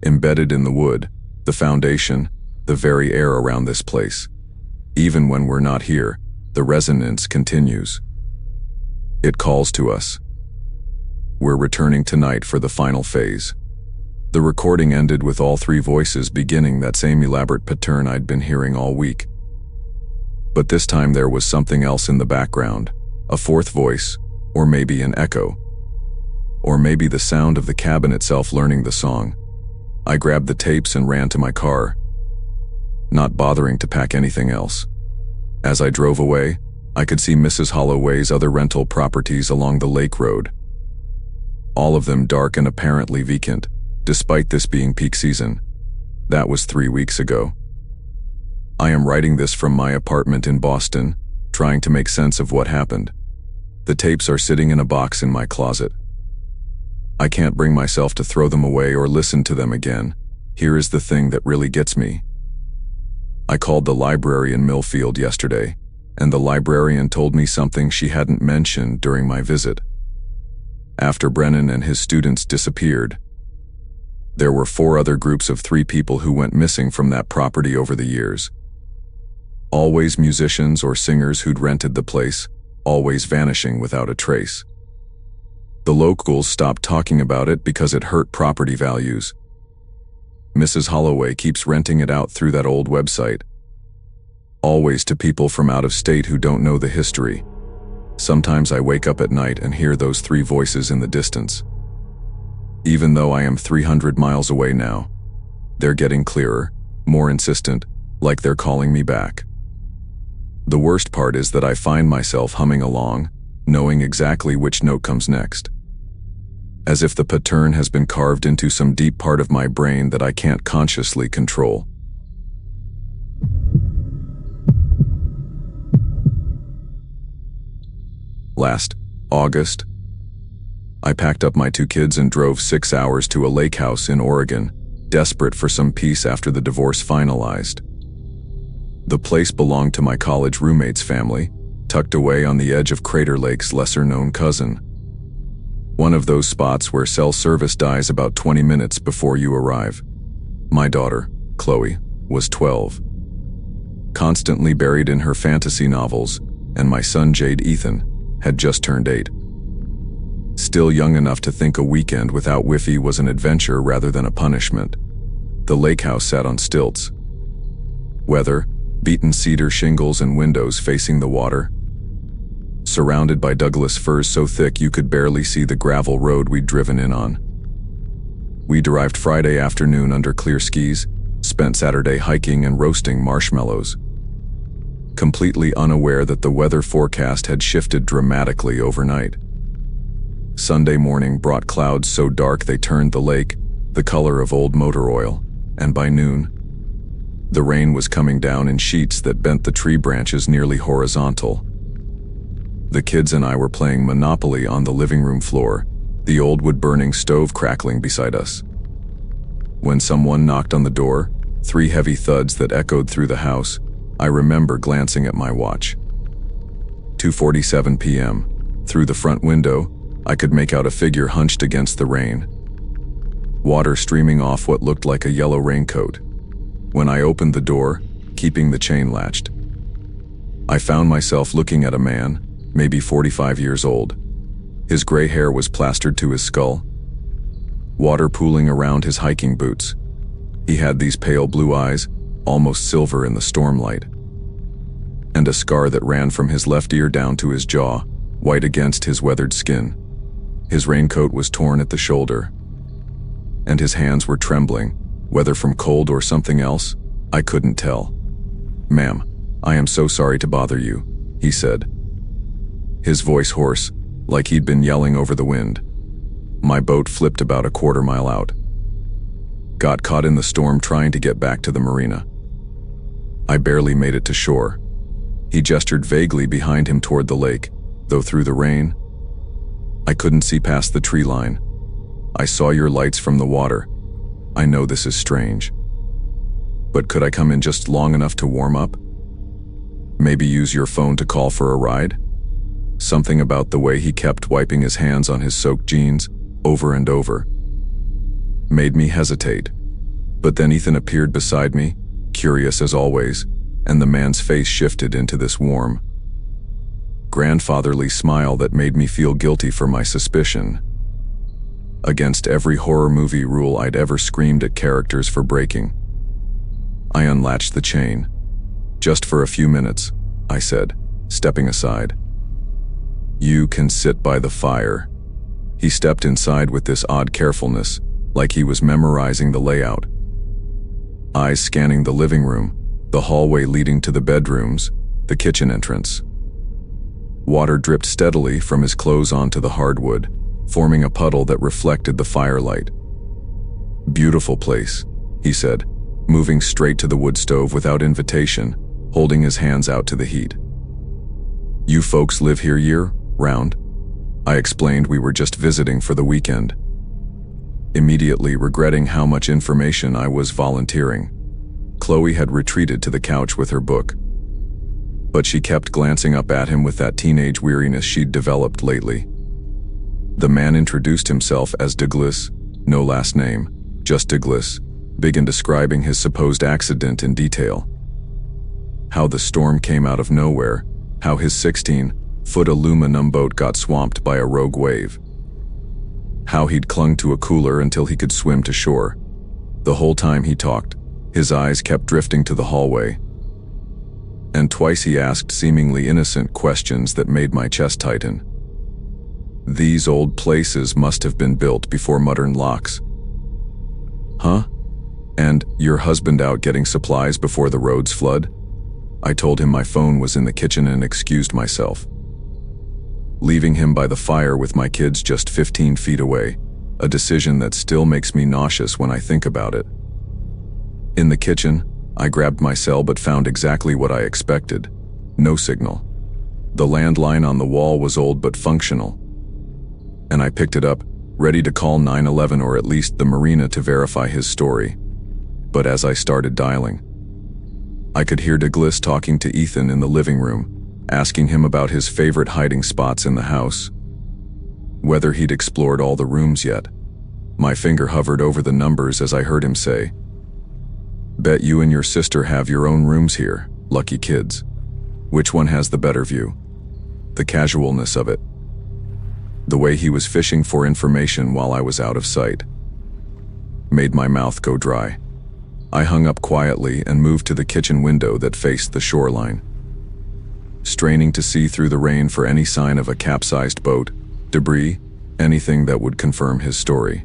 Embedded in the wood, the foundation, the very air around this place. Even when we're not here, the resonance continues. It calls to us. We're returning tonight for the final phase. The recording ended with all three voices beginning that same elaborate pattern I'd been hearing all week. But this time there was something else in the background, a fourth voice, or maybe an echo. Or maybe the sound of the cabin itself learning the song. I grabbed the tapes and ran to my car, not bothering to pack anything else. As I drove away, I could see Mrs. Holloway's other rental properties along the lake road. All of them dark and apparently vacant, despite this being peak season. That was 3 weeks ago. I am writing this from my apartment in Boston, trying to make sense of what happened. The tapes are sitting in a box in my closet. I can't bring myself to throw them away or listen to them again. Here is the thing that really gets me. I called the library in Millfield yesterday, and the librarian told me something she hadn't mentioned during my visit. After Brennan and his students disappeared, there were 4 other groups of 3 people who went missing from that property over the years. Always musicians or singers who'd rented the place, always vanishing without a trace. The locals stopped talking about it because it hurt property values. Mrs. Holloway keeps renting it out through that old website. Always to people from out of state who don't know the history. Sometimes I wake up at night and hear those 3 voices in the distance. Even though I am 300 miles away now, they're getting clearer, more insistent, like they're calling me back. The worst part is that I find myself humming along, knowing exactly which note comes next. As if the pattern has been carved into some deep part of my brain that I can't consciously control. Last August, I packed up my 2 kids and drove 6 hours to a lake house in Oregon, desperate for some peace after the divorce finalized. The place belonged to my college roommate's family, tucked away on the edge of Crater Lake's lesser-known cousin. One of those spots where cell service dies about 20 minutes before you arrive. My daughter, Chloe, was 12. Constantly buried in her fantasy novels, and my son Jade Ethan had just turned 8. Still young enough to think a weekend without Wi-Fi was an adventure rather than a punishment. The lake house sat on stilts. Weather, beaten cedar shingles and windows facing the water. Surrounded by Douglas firs so thick you could barely see the gravel road we'd driven in on. We arrived Friday afternoon under clear skies, spent Saturday hiking and roasting marshmallows. Completely unaware that the weather forecast had shifted dramatically overnight. Sunday morning brought clouds so dark they turned the lake the color of old motor oil, and by noon, the rain was coming down in sheets that bent the tree branches nearly horizontal. The kids and I were playing Monopoly on the living room floor, the old wood-burning stove crackling beside us. When someone knocked on the door, 3 heavy thuds that echoed through the house, I remember glancing at my watch. 2:47 p.m. Through the front window, I could make out a figure hunched against the rain. Water streaming off what looked like a yellow raincoat. When I opened the door, keeping the chain latched, I found myself looking at a man, maybe 45 years old. His gray hair was plastered to his skull, water pooling around his hiking boots. He had these pale blue eyes, almost silver in the stormlight, and a scar that ran from his left ear down to his jaw, white against his weathered skin. His raincoat was torn at the shoulder, and his hands were trembling, whether from cold or something else, I couldn't tell. "Ma'am, I am so sorry to bother you," he said. His voice hoarse, like he'd been yelling over the wind. My boat flipped about a quarter mile out. Got caught in the storm trying to get back to the marina. I barely made it to shore. He gestured vaguely behind him toward the lake, though through the rain, I couldn't see past the tree line. I saw your lights from the water. I know this is strange. But could I come in just long enough to warm up? Maybe use your phone to call for a ride? Something about the way he kept wiping his hands on his soaked jeans over and over made me hesitate. But then Ethan appeared beside me, curious as always, and the man's face shifted into this warm, grandfatherly smile that made me feel guilty for my suspicion. Against every horror movie rule I'd ever screamed at characters for breaking, I unlatched the chain. Just for a few minutes, I said, stepping aside. You can sit by the fire. He stepped inside with this odd carefulness, like he was memorizing the layout. Eyes scanning the living room, the hallway leading to the bedrooms, the kitchen entrance. Water dripped steadily from his clothes onto the hardwood, forming a puddle that reflected the firelight. Beautiful place, he said, moving straight to the wood stove without invitation, holding his hands out to the heat. You folks live here year-round? I explained we were just visiting for the weekend, immediately regretting how much information I was volunteering. Chloe had retreated to the couch with her book, but she kept glancing up at him with that teenage weariness she'd developed lately. The man introduced himself as Douglas, no last name, just Douglas, began describing his supposed accident in detail. How the storm came out of nowhere, how his 16-foot aluminum boat got swamped by a rogue wave. How he'd clung to a cooler until he could swim to shore. The whole time he talked, his eyes kept drifting to the hallway. And twice he asked seemingly innocent questions that made my chest tighten. These old places must have been built before modern locks. Huh? And your husband out getting supplies before the roads flood? I told him my phone was in the kitchen and excused myself. Leaving him by the fire with my kids just 15 feet away, a decision that still makes me nauseous when I think about it. In the kitchen, I grabbed my cell but found exactly what I expected. No signal. The landline on the wall was old but functional, and I picked it up, ready to call 911 or at least the marina to verify his story. But as I started dialing, I could hear Douglas talking to Ethan in the living room, asking him about his favorite hiding spots in the house, whether he'd explored all the rooms yet. My finger hovered over the numbers as I heard him say, "Bet you and your sister have your own rooms here, lucky kids. Which one has the better view?" The casualness of it, the way he was fishing for information while I was out of sight, made my mouth go dry. I hung up quietly and moved to the kitchen window that faced the shoreline, straining to see through the rain for any sign of a capsized boat, debris, anything that would confirm his story.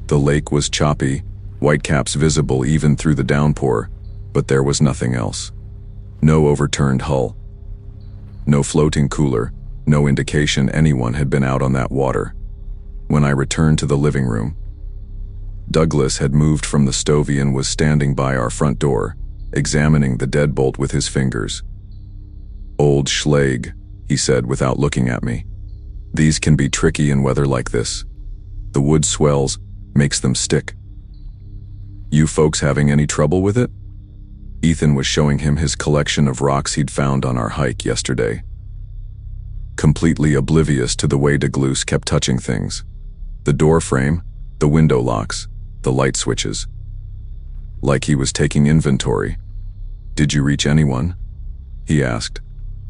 The lake was choppy, whitecaps visible even through the downpour, but there was nothing else. No overturned hull, no floating cooler, no indication anyone had been out on that water. When I returned to the living room, Douglas had moved from the stovey and was standing by our front door, examining the deadbolt with his fingers. "Old schlag," he said without looking at me. "These can be tricky in weather like this. The wood swells, makes them stick. You folks having any trouble with it?" Ethan was showing him his collection of rocks he'd found on our hike yesterday, completely oblivious to the way Douglas kept touching things. The door frame, the window locks, the light switches. Like he was taking inventory. "Did you reach anyone?" he asked,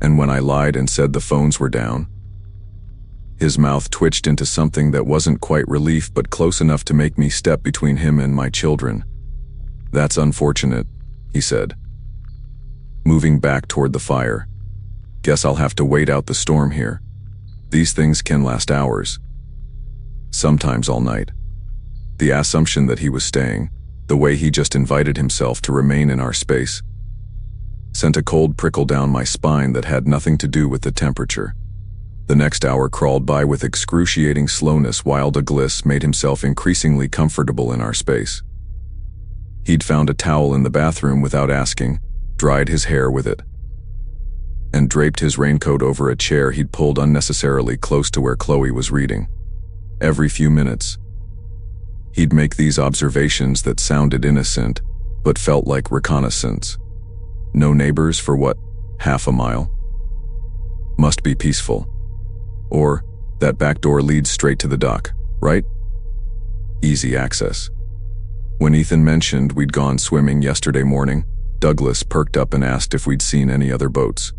and when I lied and said the phones were down, his mouth twitched into something that wasn't quite relief but close enough to make me step between him and my children. "That's unfortunate," he said, moving back toward the fire. "Guess I'll have to wait out the storm here. These things can last hours, sometimes all night." The assumption that he was staying, the way he just invited himself to remain in our space, sent a cold prickle down my spine that had nothing to do with the temperature. The next hour crawled by with excruciating slowness while Douglas made himself increasingly comfortable in our space. He'd found a towel in the bathroom without asking, dried his hair with it, and draped his raincoat over a chair he'd pulled unnecessarily close to where Chloe was reading. Every few minutes, he'd make these observations that sounded innocent, but felt like reconnaissance. No neighbors for what, half a mile? Must be peaceful. Or, that back door leads straight to the dock, right? Easy access. When Ethan mentioned we'd gone swimming yesterday morning, Douglas perked up and asked if we'd seen any other boats.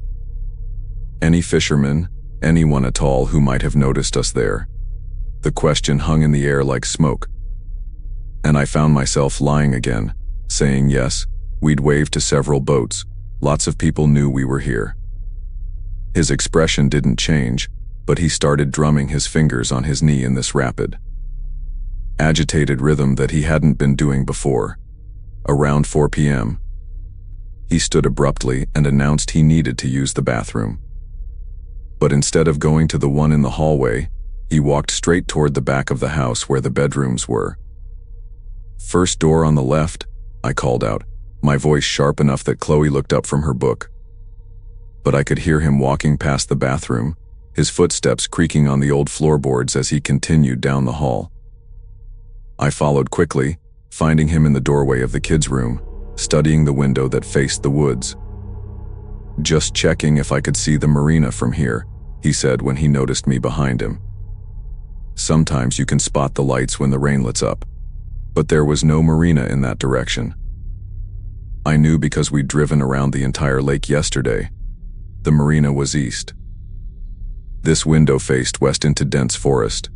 Any fishermen, anyone at all who might have noticed us there. The question hung in the air like smoke. And I found myself lying again, saying yes, we'd waved to several boats, lots of people knew we were here. His expression didn't change, but he started drumming his fingers on his knee in this rapid, agitated rhythm that he hadn't been doing before. Around 4 p.m., he stood abruptly and announced he needed to use the bathroom. But instead of going to the one in the hallway, he walked straight toward the back of the house where the bedrooms were. "First door on the left," I called out, my voice sharp enough that Chloe looked up from her book. But I could hear him walking past the bathroom, his footsteps creaking on the old floorboards as he continued down the hall. I followed quickly, finding him in the doorway of the kids' room, studying the window that faced the woods. "Just checking if I could see the marina from here," he said when he noticed me behind him. "Sometimes you can spot the lights when the rain lets up." But there was no marina in that direction. I knew because we'd driven around the entire lake yesterday. The marina was east. This window faced west into dense forest.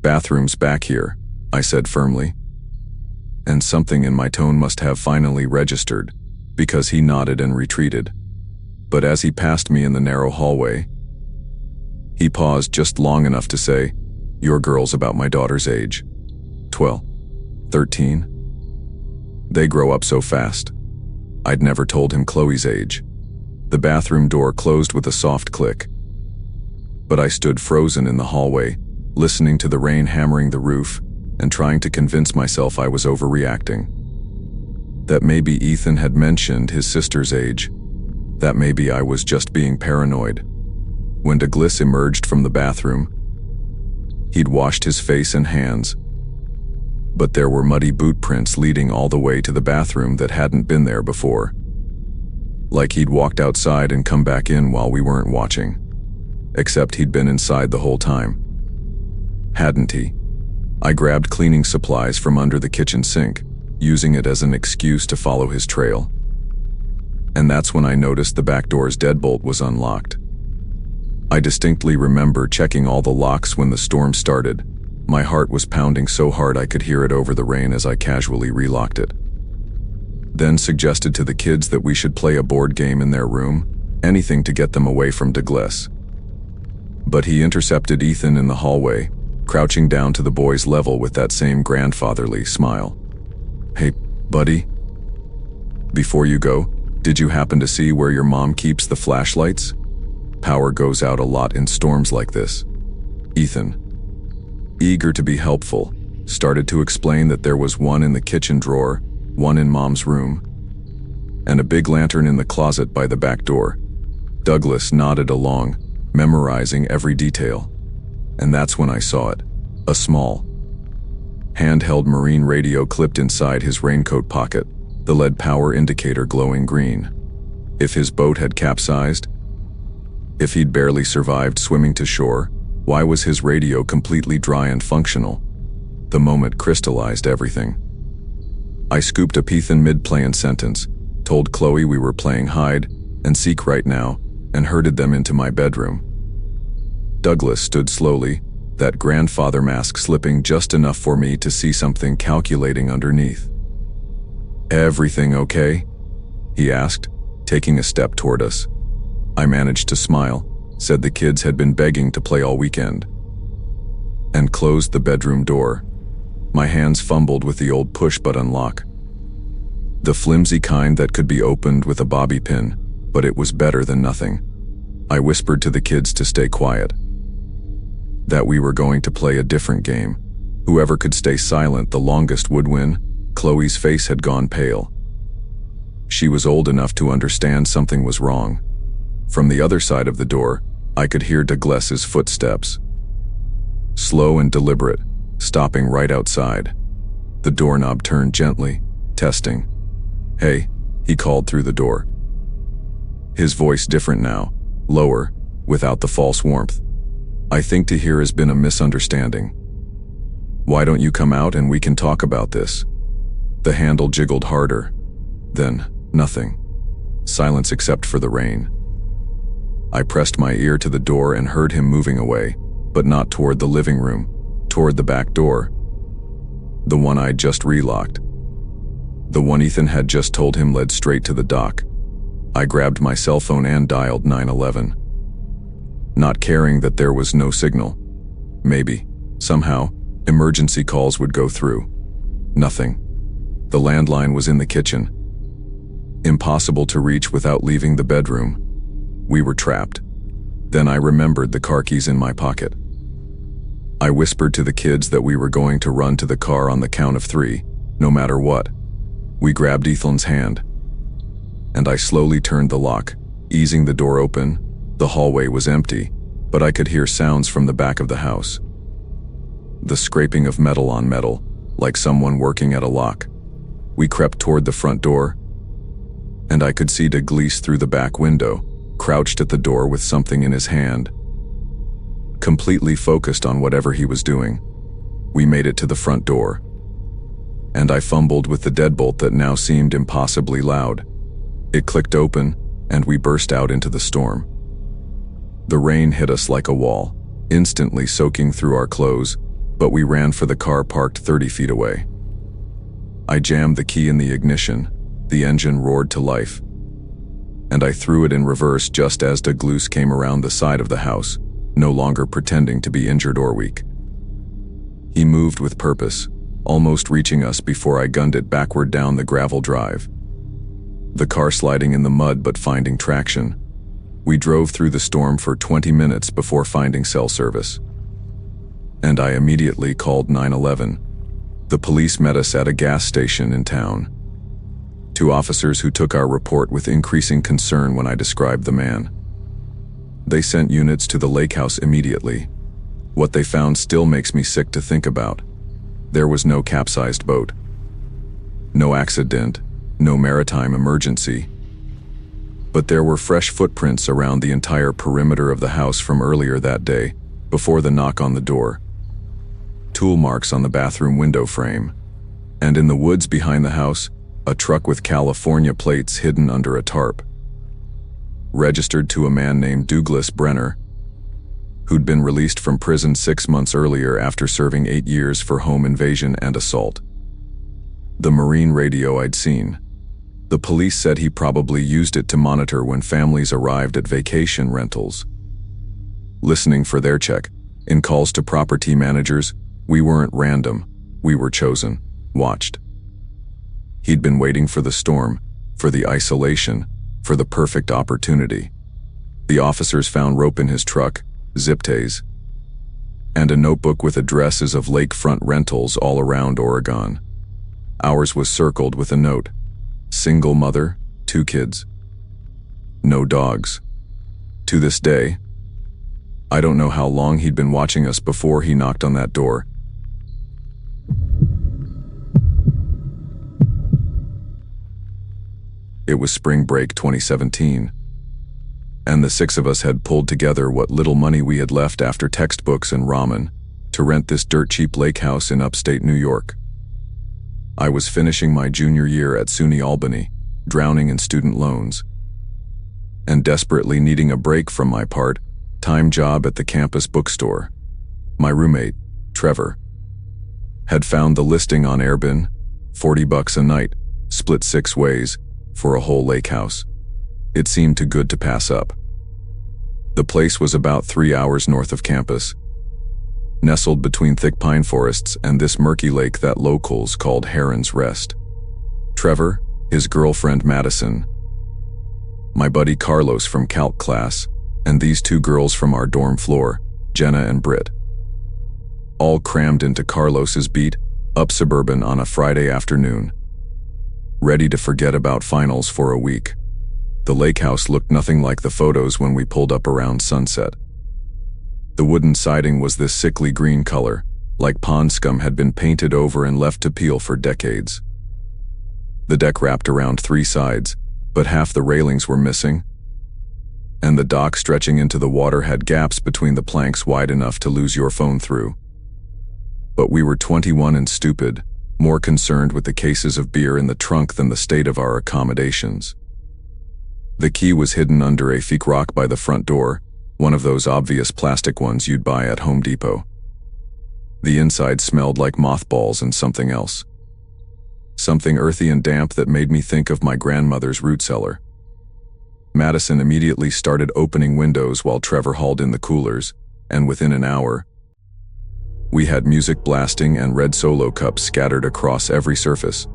"Bathroom's back here," I said firmly. And something in my tone must have finally registered, because he nodded and retreated. But as he passed me in the narrow hallway, he paused just long enough to say, "Your girl's about my daughter's age. 12, 13. They grow up so fast." I'd never told him Chloe's age. The bathroom door closed with a soft click. But I stood frozen in the hallway, listening to the rain hammering the roof, and trying to convince myself I was overreacting. That maybe Ethan had mentioned his sister's age. That maybe I was just being paranoid. When Douglas emerged from the bathroom, he'd washed his face and hands, but there were muddy boot prints leading all the way to the bathroom that hadn't been there before. Like he'd walked outside and come back in while we weren't watching. Except he'd been inside the whole time. Hadn't he? I grabbed cleaning supplies from under the kitchen sink, using it as an excuse to follow his trail. And that's when I noticed the back door's deadbolt was unlocked. I distinctly remember checking all the locks when the storm started. My heart was pounding so hard I could hear it over the rain as I casually relocked it. Then suggested to the kids that we should play a board game in their room, anything to get them away from Douglas. But he intercepted Ethan in the hallway, crouching down to the boy's level with that same grandfatherly smile. "Hey, buddy. Before you go, did you happen to see where your mom keeps the flashlights? Power goes out a lot in storms like this." Ethan, eager to be helpful, started to explain that there was one in the kitchen drawer, one in Mom's room, and a big lantern in the closet by the back door. Douglas nodded along, memorizing every detail. And that's when I saw it. A small, handheld marine radio clipped inside his raincoat pocket, the LED power indicator glowing green. If his boat had capsized, if he'd barely survived swimming to shore, why was his radio completely dry and functional? The moment crystallized everything. I scooped up Ethan mid-play sentence, told Chloe we were playing hide and seek right now, and herded them into my bedroom. Douglas stood slowly, that grandfather mask slipping just enough for me to see something calculating underneath. "Everything okay?" he asked, taking a step toward us. I managed to smile, said the kids had been begging to play all weekend, and closed the bedroom door. My hands fumbled with the old push-button lock. The flimsy kind that could be opened with a bobby pin, but it was better than nothing. I whispered to the kids to stay quiet, that we were going to play a different game. Whoever could stay silent the longest would win. Chloe's face had gone pale. She was old enough to understand something was wrong. From the other side of the door, I could hear Douglas's footsteps. Slow and deliberate, stopping right outside. The doorknob turned gently, testing. "Hey," he called through the door. His voice different now, lower, without the false warmth. "I think to hear has been a misunderstanding. Why don't you come out and we can talk about this?" The handle jiggled harder. Then, nothing. Silence except for the rain. I pressed my ear to the door and heard him moving away, but not toward the living room, toward the back door. The one I'd just relocked. The one Ethan had just told him led straight to the dock. I grabbed my cell phone and dialed 911. Not caring that there was no signal. Maybe, somehow, emergency calls would go through. Nothing. The landline was in the kitchen. Impossible to reach without leaving the bedroom. We were trapped. Then I remembered the car keys in my pocket. I whispered to the kids that we were going to run to the car on the count of 3, no matter what. We grabbed Ethan's hand, and I slowly turned the lock, easing the door open. The hallway was empty, but I could hear sounds from the back of the house. The scraping of metal on metal, like someone working at a lock. We crept toward the front door, and I could see Douglas through the back window, crouched at the door with something in his hand, completely focused on whatever he was doing. We made it to the front door, and I fumbled with the deadbolt that now seemed impossibly loud. It clicked open, and we burst out into the storm. The rain hit us like a wall, instantly soaking through our clothes, but we ran for the car parked 30 feet away. I jammed the key in the ignition, the engine roared to life, and I threw it in reverse just as Douglas came around the side of the house, no longer pretending to be injured or weak. He moved with purpose, almost reaching us before I gunned it backward down the gravel drive. The car sliding in the mud but finding traction. We drove through the storm for 20 minutes before finding cell service. And I immediately called 911. The police met us at a gas station in town. 2 officers who took our report with increasing concern when I described the man. They sent units to the lake house immediately. What they found still makes me sick to think about. There was no capsized boat. No accident, no maritime emergency. But there were fresh footprints around the entire perimeter of the house from earlier that day, before the knock on the door. Tool marks on the bathroom window frame. And in the woods behind the house, a truck with California plates hidden under a tarp. Registered to a man named Douglas Brenner, who'd been released from prison 6 months earlier after serving 8 years for home invasion and assault. The Marine radio I'd seen. The police said he probably used it to monitor when families arrived at vacation rentals. Listening for their check, in calls to property managers, we weren't random, we were chosen, watched. He'd been waiting for the storm, for the isolation, for the perfect opportunity. The officers found rope in his truck, zip ties, and a notebook with addresses of lakefront rentals all around Oregon. Ours was circled with a note. Single mother, 2 kids. No dogs. To this day, I don't know how long he'd been watching us before he knocked on that door. It was spring break 2017, and the 6 of us had pulled together what little money we had left after textbooks and ramen to rent this dirt-cheap lake house in upstate New York. I was finishing my junior year at SUNY Albany, drowning in student loans, and desperately needing a break from my part-time job at the campus bookstore. My roommate, Trevor, had found the listing on Airbnb, $40 a night, split 6 ways, for a whole lake house. It seemed too good to pass up. The place was about 3 hours north of campus, nestled between thick pine forests and this murky lake that locals called Heron's Rest. Trevor, his girlfriend Madison, my buddy Carlos from calc class, and these 2 girls from our dorm floor, Jenna and Britt, all crammed into Carlos's beat, up suburban on a Friday afternoon. Ready to forget about finals for a week. The lake house looked nothing like the photos when we pulled up around sunset. The wooden siding was this sickly green color, like pond scum had been painted over and left to peel for decades. The deck wrapped around 3 sides, but half the railings were missing, and the dock stretching into the water had gaps between the planks wide enough to lose your phone through. But we were 21 and stupid, more concerned with the cases of beer in the trunk than the state of our accommodations. The key was hidden under a fake rock by the front door, one of those obvious plastic ones you'd buy at Home Depot. The inside smelled like mothballs and something else. Something earthy and damp that made me think of my grandmother's root cellar. Madison immediately started opening windows while Trevor hauled in the coolers, and within an hour, we had music blasting and red Solo cups scattered across every surface.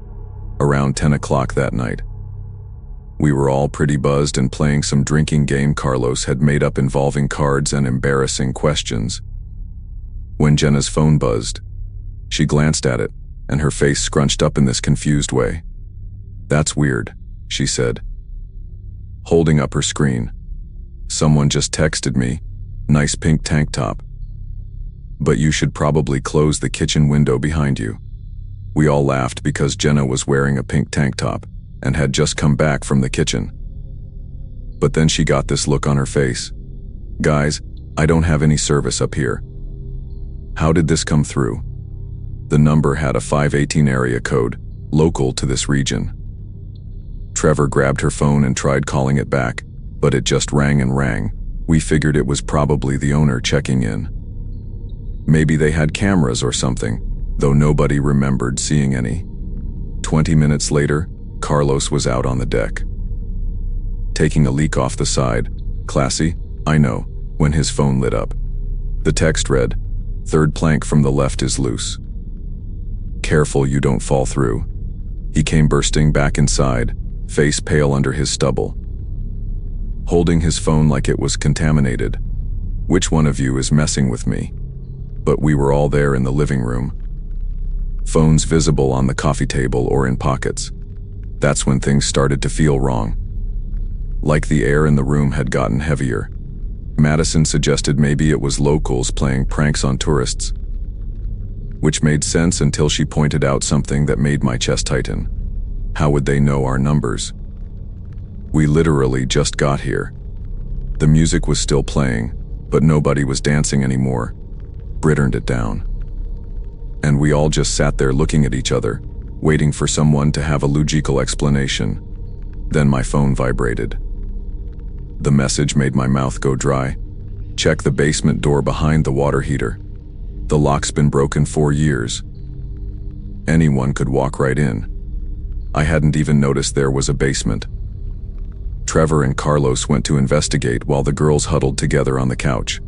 Around 10 o'clock that night, we were all pretty buzzed and playing some drinking game Carlos had made up involving cards and embarrassing questions. When Jenna's phone buzzed, she glanced at it, and her face scrunched up in this confused way. "That's weird," she said, holding up her screen. "Someone just texted me, nice pink tank top. But you should probably close the kitchen window behind you." We all laughed because Jenna was wearing a pink tank top and had just come back from the kitchen. But then she got this look on her face. "Guys, I don't have any service up here." How did this come through? The number had a 518 area code, local to this region. Trevor grabbed her phone and tried calling it back, but it just rang and rang. We figured it was probably the owner checking in. Maybe they had cameras or something, though nobody remembered seeing any. 20 minutes later, Carlos was out on the deck, taking a leak off the side. Classy, I know, when his phone lit up. The text read, "Third plank from the left is loose. Careful you don't fall through." He came bursting back inside, face pale under his stubble, holding his phone like it was contaminated. "Which one of you is messing with me?" But we were all there in the living room, phones visible on the coffee table or in pockets. That's when things started to feel wrong. Like the air in the room had gotten heavier. Madison suggested maybe it was locals playing pranks on tourists, which made sense until she pointed out something that made my chest tighten. How would they know our numbers? We literally just got here. The music was still playing, but nobody was dancing anymore. Britt turned it down. And we all just sat there looking at each other, waiting for someone to have a logical explanation. Then my phone vibrated. The message made my mouth go dry. "Check the basement door behind the water heater. The lock's been broken 4 years. Anyone could walk right in." I hadn't even noticed there was a basement. Trevor and Carlos went to investigate while the girls huddled together on the couch.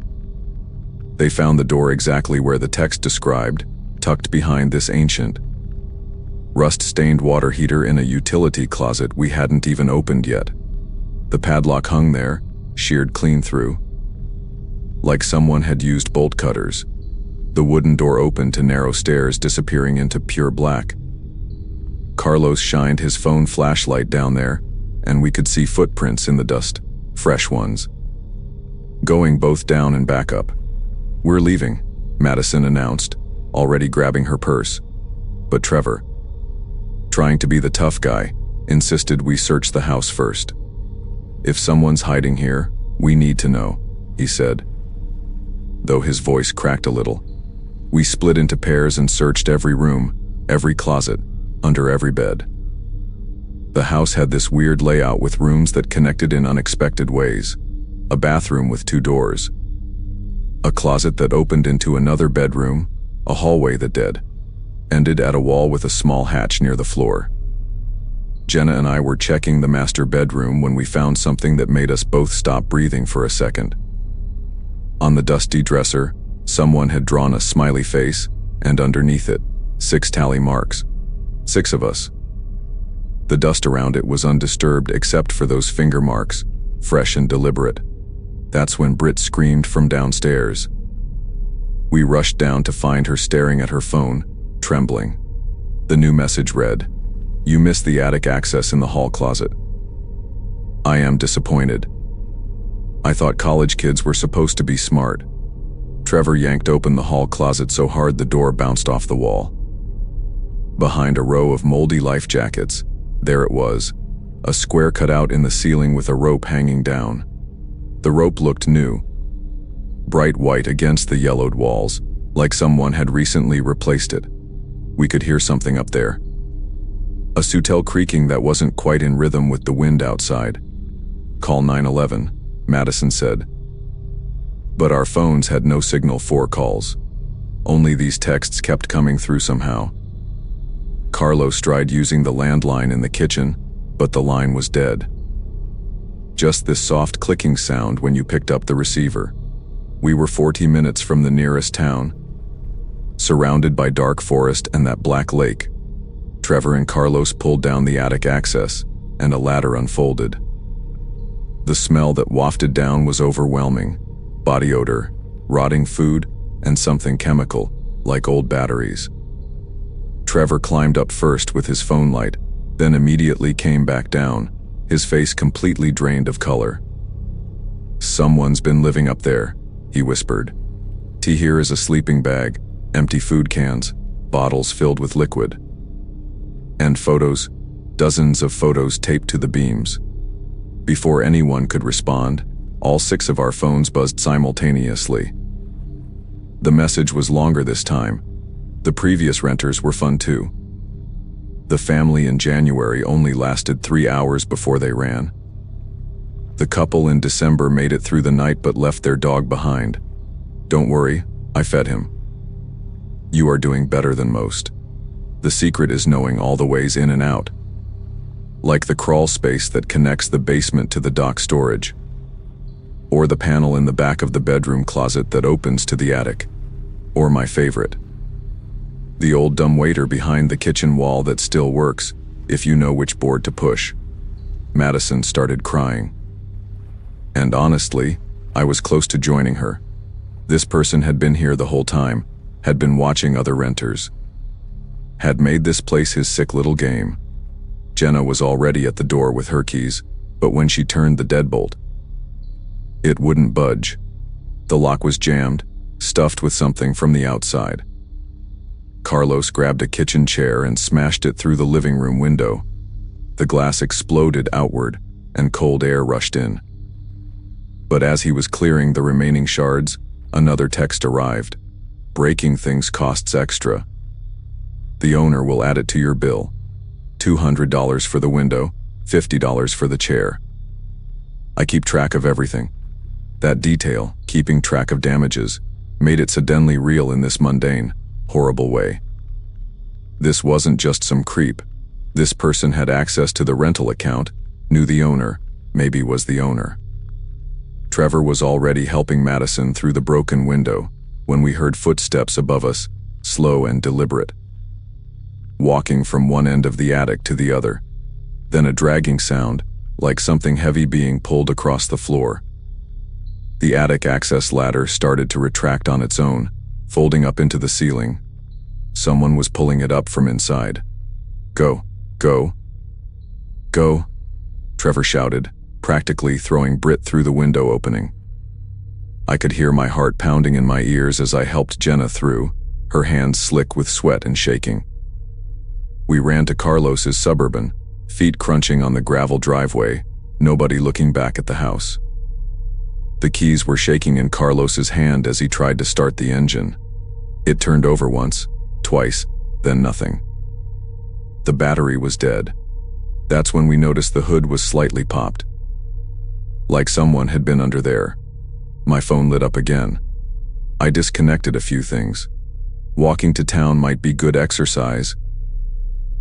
They found the door exactly where the text described, tucked behind this ancient, rust-stained water heater in a utility closet we hadn't even opened yet. The padlock hung there, sheared clean through, like someone had used bolt cutters. The wooden door opened to narrow stairs disappearing into pure black. Carlos shined his phone flashlight down there, and we could see footprints in the dust, fresh ones, going both down and back up. "We're leaving," Madison announced, already grabbing her purse. But Trevor, trying to be the tough guy, insisted we search the house first. "If someone's hiding here, we need to know," he said, though his voice cracked a little. We split into pairs and searched every room, every closet, under every bed. The house had this weird layout with rooms that connected in unexpected ways. A bathroom with 2 doors, a closet that opened into another bedroom, a hallway that ended at a wall with a small hatch near the floor. Jenna and I were checking the master bedroom when we found something that made us both stop breathing for a second. On the dusty dresser, someone had drawn a smiley face, and underneath it, 6 tally marks. 6 of us. The dust around it was undisturbed except for those finger marks, fresh and deliberate. That's when Britt screamed from downstairs. We rushed down to find her staring at her phone, trembling. The new message read, "You missed the attic access in the hall closet. I am disappointed. I thought college kids were supposed to be smart." Trevor yanked open the hall closet so hard the door bounced off the wall. Behind a row of moldy life jackets, there it was, a square cut out in the ceiling with a rope hanging down. The rope looked new, bright white against the yellowed walls, like someone had recently replaced it. We could hear something up there. A sutel creaking that wasn't quite in rhythm with the wind outside. "Call 911, Madison said. But our phones had no signal for calls. Only these texts kept coming through somehow. Carlos tried using the landline in the kitchen, but the line was dead. Just this soft clicking sound when you picked up the receiver. We were 40 minutes from the nearest town, surrounded by dark forest and that black lake. Trevor and Carlos pulled down the attic access, and a ladder unfolded. The smell that wafted down was overwhelming. Body odor, rotting food, and something chemical, like old batteries. Trevor climbed up first with his phone light, then immediately came back down, his face completely drained of color. "Someone's been living up there," he whispered. "Here is a sleeping bag, empty food cans, bottles filled with liquid. And photos, dozens of photos taped to the beams." Before anyone could respond, all 6 of our phones buzzed simultaneously. The message was longer this time. The previous renters were fun too. The family in January only lasted 3 hours before they ran. The couple in December made it through the night but left their dog behind. "Don't worry, I fed him." You are doing better than most. The secret is knowing all the ways in and out. Like the crawl space that connects the basement to the dock storage. Or the panel in the back of the bedroom closet that opens to the attic. Or my favorite, the old dumbwaiter behind the kitchen wall that still works, if you know which board to push. Madison started crying. And honestly, I was close to joining her. This person had been here the whole time, had been watching other renters. Had made this place his sick little game. Jenna was already at the door with her keys, but when she turned the deadbolt, it wouldn't budge. The lock was jammed, stuffed with something from the outside. Carlos grabbed a kitchen chair and smashed it through the living room window. The glass exploded outward, and cold air rushed in. But as he was clearing the remaining shards, another text arrived. "Breaking things costs extra. The owner will add it to your bill. $200 for the window, $50 for the chair." I keep track of everything. That detail, keeping track of damages, made it suddenly real in this mundane, horrible way. This wasn't just some creep. This person had access to the rental account, knew the owner, maybe was the owner. Trevor was already helping Madison through the broken window when we heard footsteps above us, slow and deliberate. Walking from one end of the attic to the other. Then a dragging sound, like something heavy being pulled across the floor. The attic access ladder started to retract on its own, folding up into the ceiling. Someone was pulling it up from inside. "Go, go, go," Trevor shouted, practically throwing Britt through the window opening. I could hear my heart pounding in my ears as I helped Jenna through, her hands slick with sweat and shaking. We ran to Carlos's Suburban, feet crunching on the gravel driveway, nobody looking back at the house. The keys were shaking in Carlos's hand as he tried to start the engine. It turned over once, twice, then nothing. The battery was dead. That's when we noticed the hood was slightly popped. Like someone had been under there. My phone lit up again. I disconnected a few things. Walking to town might be good exercise.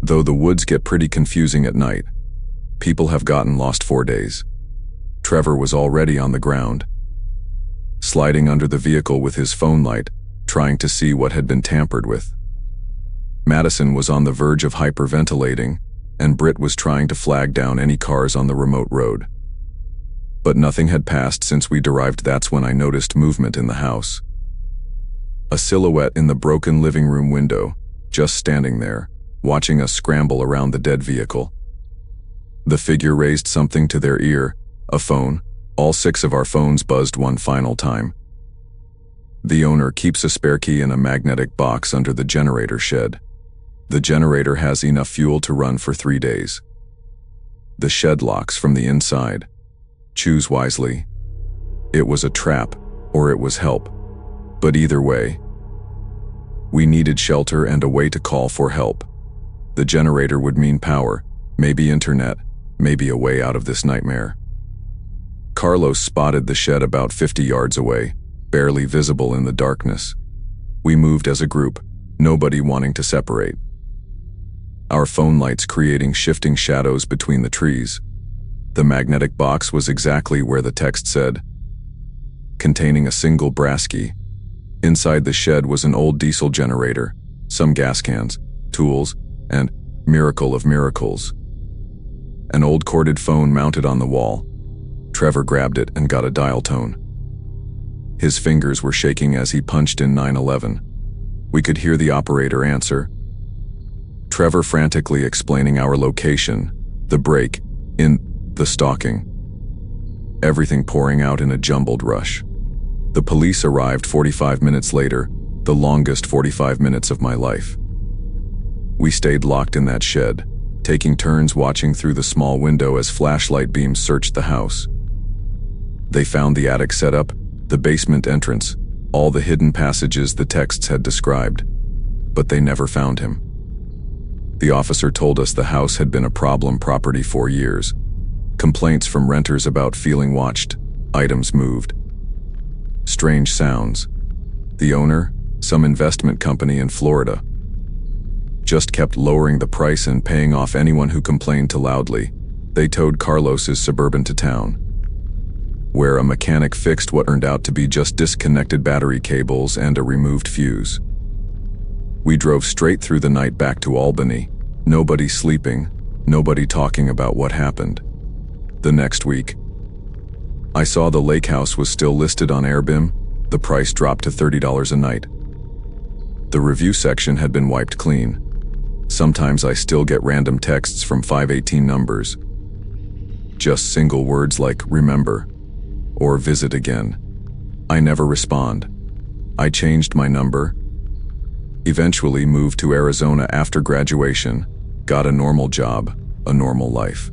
Though the woods get pretty confusing at night. People have gotten lost 4 days. Trevor was already on the ground, sliding under the vehicle with his phone light, trying to see what had been tampered with. Madison was on the verge of hyperventilating, and Britt was trying to flag down any cars on the remote road. But nothing had passed since we arrived. That's when I noticed movement in the house. A silhouette in the broken living room window, just standing there, watching us scramble around the dead vehicle. The figure raised something to their ear, a phone. All 6 of our phones buzzed one final time. The owner keeps a spare key in a magnetic box under the generator shed. The generator has enough fuel to run for 3 days. The shed locks from the inside. Choose wisely. It was a trap, or it was help. But either way, we needed shelter and a way to call for help. The generator would mean power, maybe internet, maybe a way out of this nightmare. Carlos spotted the shed about 50 yards away, barely visible in the darkness. We moved as a group, nobody wanting to separate. Our phone lights creating shifting shadows between the trees. The magnetic box was exactly where the text said, containing a single brass key. Inside the shed was an old diesel generator, some gas cans, tools, and, miracle of miracles, an old corded phone mounted on the wall. Trevor grabbed it and got a dial tone. His fingers were shaking as he punched in 911. We could hear the operator answer. Trevor frantically explaining our location, the break, in the stalking. Everything pouring out in a jumbled rush. The police arrived 45 minutes later, the longest 45 minutes of my life. We stayed locked in that shed, taking turns watching through the small window as flashlight beams searched the house. They found the attic setup, the basement entrance, all the hidden passages the texts had described, but they never found him. The officer told us the house had been a problem property for years. Complaints from renters about feeling watched, items moved. Strange sounds. The owner, some investment company in Florida, just kept lowering the price and paying off anyone who complained too loudly. They towed Carlos's Suburban to town, where a mechanic fixed what turned out to be just disconnected battery cables and a removed fuse. We drove straight through the night back to Albany, nobody sleeping, nobody talking about what happened. The next week, I saw the lake house was still listed on Airbnb. The price dropped to $30 a night. The review section had been wiped clean. Sometimes I still get random texts from 518 numbers. Just single words like remember or visit again. I never respond. I changed my number. Eventually moved to Arizona after graduation, got a normal job, a normal life.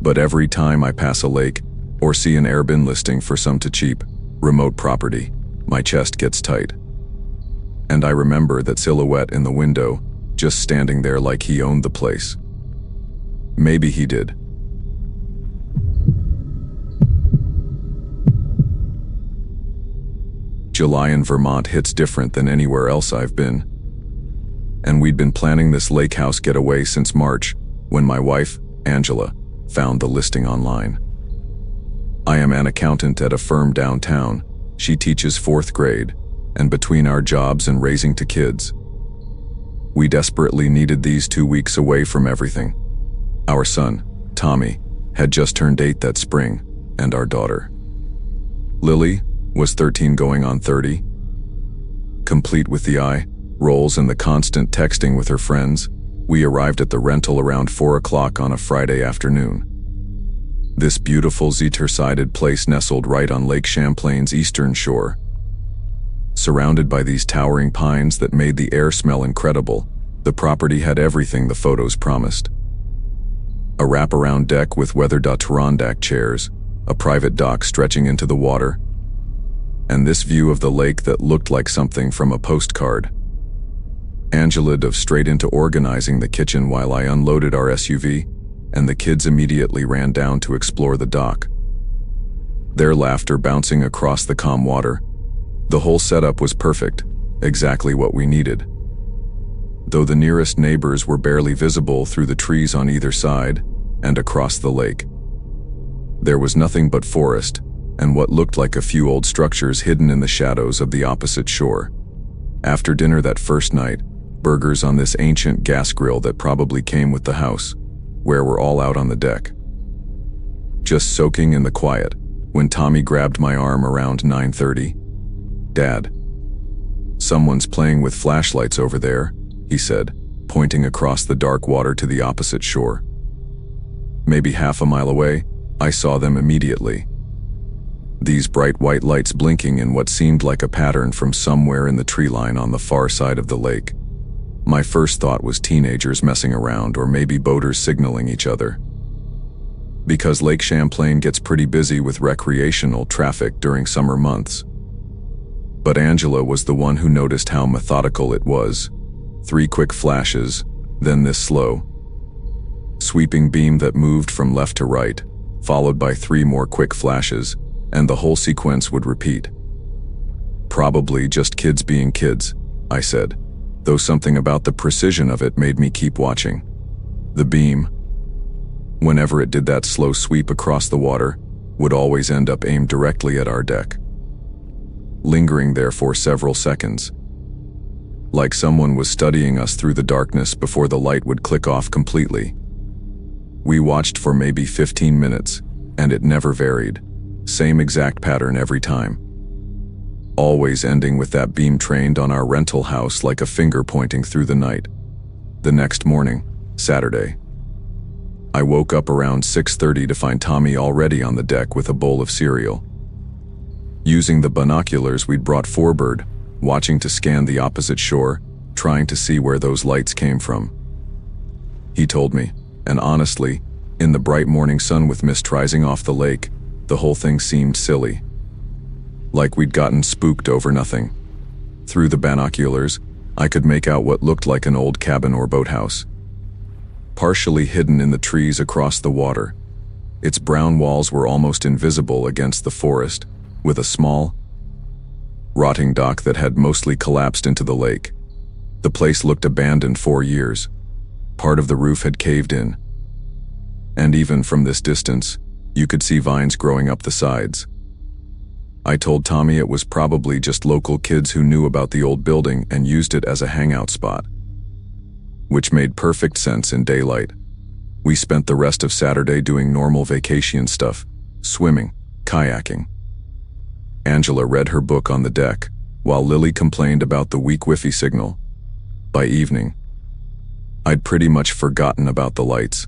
But every time I pass a lake or see an Airbnb listing for some too cheap, remote property, my chest gets tight. And I remember that silhouette in the window, just standing there like he owned the place. Maybe he did. July in Vermont hits different than anywhere else I've been. And we'd been planning this lake house getaway since March, when my wife, Angela, found the listing online. I am an accountant at a firm downtown. She teaches 4th grade, and between our jobs and raising 2 kids, we desperately needed these 2 weeks away from everything. Our son, Tommy, had just turned 8 that spring, and our daughter, Lily, was 13 going on 30. Complete with the eye rolls and the constant texting with her friends, we arrived at the rental around 4 o'clock on a Friday afternoon. This beautiful Zeter-sided place nestled right on Lake Champlain's eastern shore. Surrounded by these towering pines that made the air smell incredible, the property had everything the photos promised. A wraparound deck with weathered Adirondack chairs, a private dock stretching into the water, and this view of the lake that looked like something from a postcard. Angela dove straight into organizing the kitchen while I unloaded our SUV, and the kids immediately ran down to explore the dock, their laughter bouncing across the calm water. The whole setup was perfect, exactly what we needed. Though the nearest neighbors were barely visible through the trees on either side and across the lake, there was nothing but forest and what looked like a few old structures hidden in the shadows of the opposite shore. After dinner that first night, burgers on this ancient gas grill that probably came with the house, where we're all out on the deck, just soaking in the quiet, when Tommy grabbed my arm around 9:30. "Dad, "Someone's playing with flashlights over there," he said, pointing across the dark water to the opposite shore. Maybe half a mile away, I saw them immediately. These bright white lights blinking in what seemed like a pattern from somewhere in the tree line on the far side of the lake. My first thought was teenagers messing around, or maybe boaters signaling each other, because Lake Champlain gets pretty busy with recreational traffic during summer months. But Angela was the one who noticed how methodical it was. 3 quick flashes, then this slow, sweeping beam that moved from left to right, followed by 3 more quick flashes, and the whole sequence would repeat. "Probably just kids being kids," I said, though something about the precision of it made me keep watching. The beam, whenever it did that slow sweep across the water, would always end up aimed directly at our deck, lingering there for several seconds, like someone was studying us through the darkness before the light would click off completely. We watched for maybe 15 minutes, and it never varied. Same exact pattern every time, always ending with that beam trained on our rental house like a finger pointing through the night. The next morning, Saturday, I woke up around 6:30 to find Tommy already on the deck with a bowl of cereal. Using the binoculars we'd brought forward, watching to scan the opposite shore, trying to see where those lights came from. He told me, and honestly, in the bright morning sun with mist rising off the lake, the whole thing seemed silly. Like we'd gotten spooked over nothing. Through the binoculars, I could make out what looked like an old cabin or boathouse, partially hidden in the trees across the water. Its brown walls were almost invisible against the forest, with a small, rotting dock that had mostly collapsed into the lake. The place looked abandoned for years. Part of the roof had caved in, and even from this distance, you could see vines growing up the sides. I told Tommy it was probably just local kids who knew about the old building and used it as a hangout spot, which made perfect sense in daylight. We spent the rest of Saturday doing normal vacation stuff, swimming, kayaking. Angela read her book on the deck, while Lily complained about the weak Wi-Fi signal. By evening, I'd pretty much forgotten about the lights,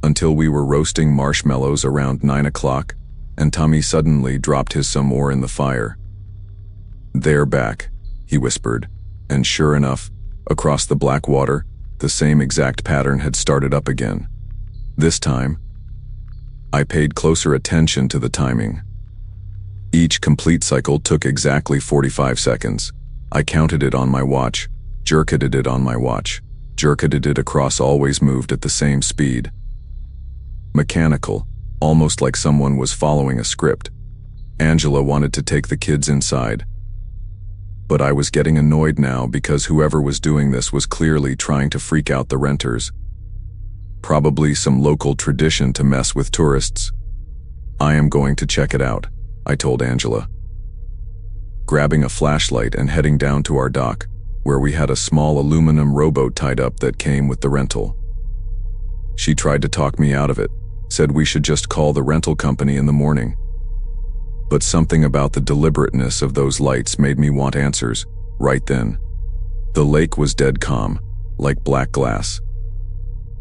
until we were roasting marshmallows around 9 o'clock, and Tommy suddenly dropped his some ore in the fire. "They're back," he whispered, and sure enough, across the black water, the same exact pattern had started up again. This time, I paid closer attention to the timing. Each complete cycle took exactly 45 seconds. I counted it on my watch, jerked it on my watch, jerked it across, always moved at the same speed. Mechanical, almost like someone was following a script. Angela wanted to take the kids inside, but I was getting annoyed now because whoever was doing this was clearly trying to freak out the renters. Probably some local tradition to mess with tourists. "I am going to check it out," I told Angela, grabbing a flashlight and heading down to our dock, where we had a small aluminum rowboat tied up that came with the rental. She tried to talk me out of it, said we should just call the rental company in the morning. But something about the deliberateness of those lights made me want answers, right then. The lake was dead calm, like black glass,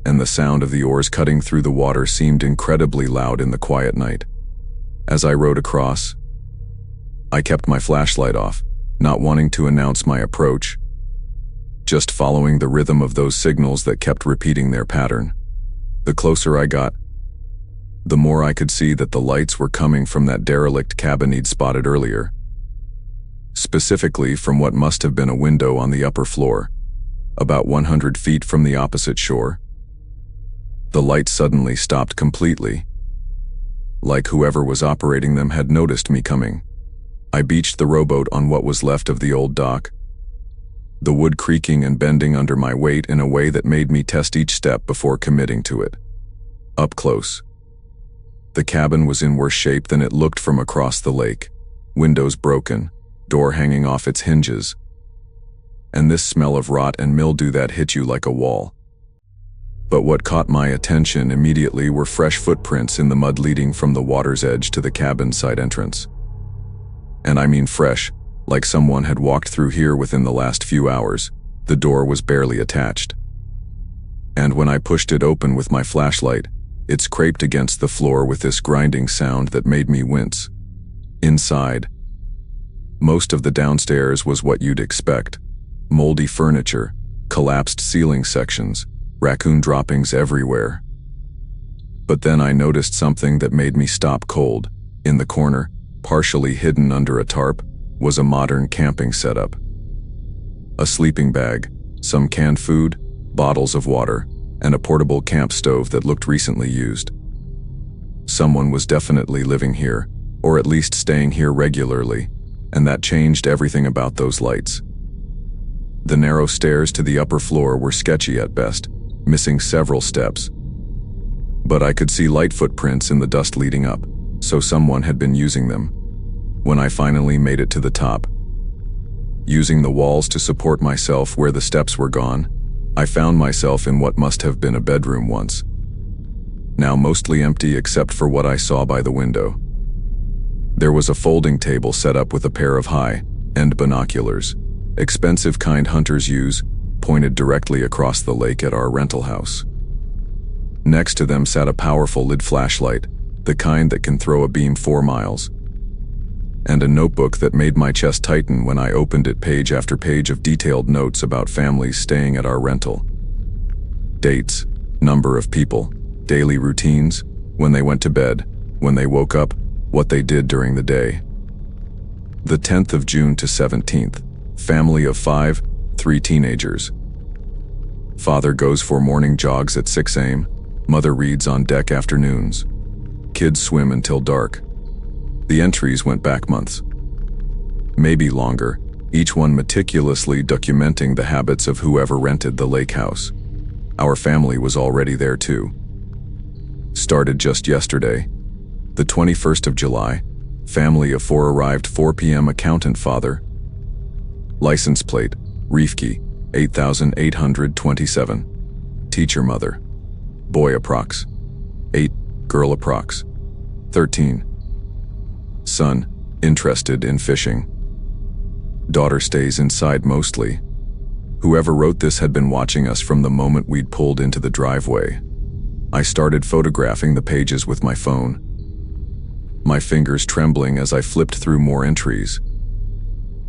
and the sound of the oars cutting through the water seemed incredibly loud in the quiet night. As I rowed across, I kept my flashlight off, not wanting to announce my approach, just following the rhythm of those signals that kept repeating their pattern. The closer I got, the more I could see that the lights were coming from that derelict cabin he'd spotted earlier, specifically from what must have been a window on the upper floor, about 100 feet from the opposite shore. The lights suddenly stopped completely, like whoever was operating them had noticed me coming. I beached the rowboat on what was left of the old dock, the wood creaking and bending under my weight in a way that made me test each step before committing to it. Up close, the cabin was in worse shape than it looked from across the lake. Windows broken, door hanging off its hinges, and this smell of rot and mildew that hit you like a wall. But what caught my attention immediately were fresh footprints in the mud leading from the water's edge to the cabin side entrance. And I mean fresh, like someone had walked through here within the last few hours. The door was barely attached. And when I pushed it open with my flashlight, it scraped against the floor with this grinding sound that made me wince. Inside, most of the downstairs was what you'd expect. Moldy furniture, collapsed ceiling sections, raccoon droppings everywhere. But then I noticed something that made me stop cold. In the corner, partially hidden under a tarp, was a modern camping setup. A sleeping bag, some canned food, bottles of water, and a portable camp stove that looked recently used. Someone was definitely living here, or at least staying here regularly, and that changed everything about those lights. The narrow stairs to the upper floor were sketchy at best, missing several steps. But I could see light footprints in the dust leading up, so someone had been using them. When I finally made it to the top, using the walls to support myself where the steps were gone, I found myself in what must have been a bedroom once. Now mostly empty except for what I saw by the window. There was a folding table set up with a pair of high-end binoculars, expensive kind hunters use, pointed directly across the lake at our rental house. Next to them sat a powerful lid flashlight, the kind that can throw a beam 4 miles, and a notebook that made my chest tighten when I opened it. Page after page of detailed notes about families staying at our rental. Dates, number of people, daily routines, when they went to bed, when they woke up, what they did during the day. The 10th of June to 17th, family of 5, 3 teenagers. Father goes for morning jogs at 6 a.m., mother reads on deck afternoons. Kids swim until dark. The entries went back months, maybe longer, each one meticulously documenting the habits of whoever rented the lake house. Our family was already there too. Started just yesterday. The 21st of July, family of 4 arrived 4 p.m. Accountant father. License plate, reef key, 8827. Teacher mother. Boy approx. 8, girl approx. 13. Son, interested in fishing. Daughter stays inside mostly. Whoever wrote this had been watching us from the moment we'd pulled into the driveway. I started photographing the pages with my phone, my fingers trembling as I flipped through more entries.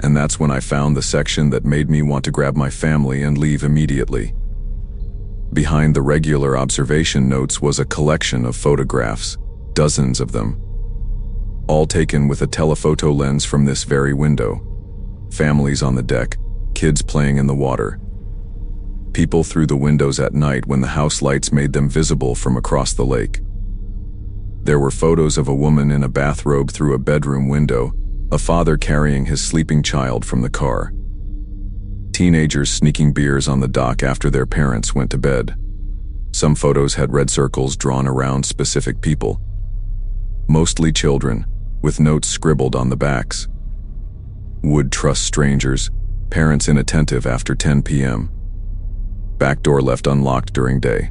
And that's when I found the section that made me want to grab my family and leave immediately. Behind the regular observation notes was a collection of photographs, dozens of them, all taken with a telephoto lens from this very window. Families on the deck, kids playing in the water. People through the windows at night when the house lights made them visible from across the lake. There were photos of a woman in a bathrobe through a bedroom window, a father carrying his sleeping child from the car. Teenagers sneaking beers on the dock after their parents went to bed. Some photos had red circles drawn around specific people. Mostly children, with notes scribbled on the backs. Would trust strangers, parents inattentive after 10 p.m. Back door left unlocked during day.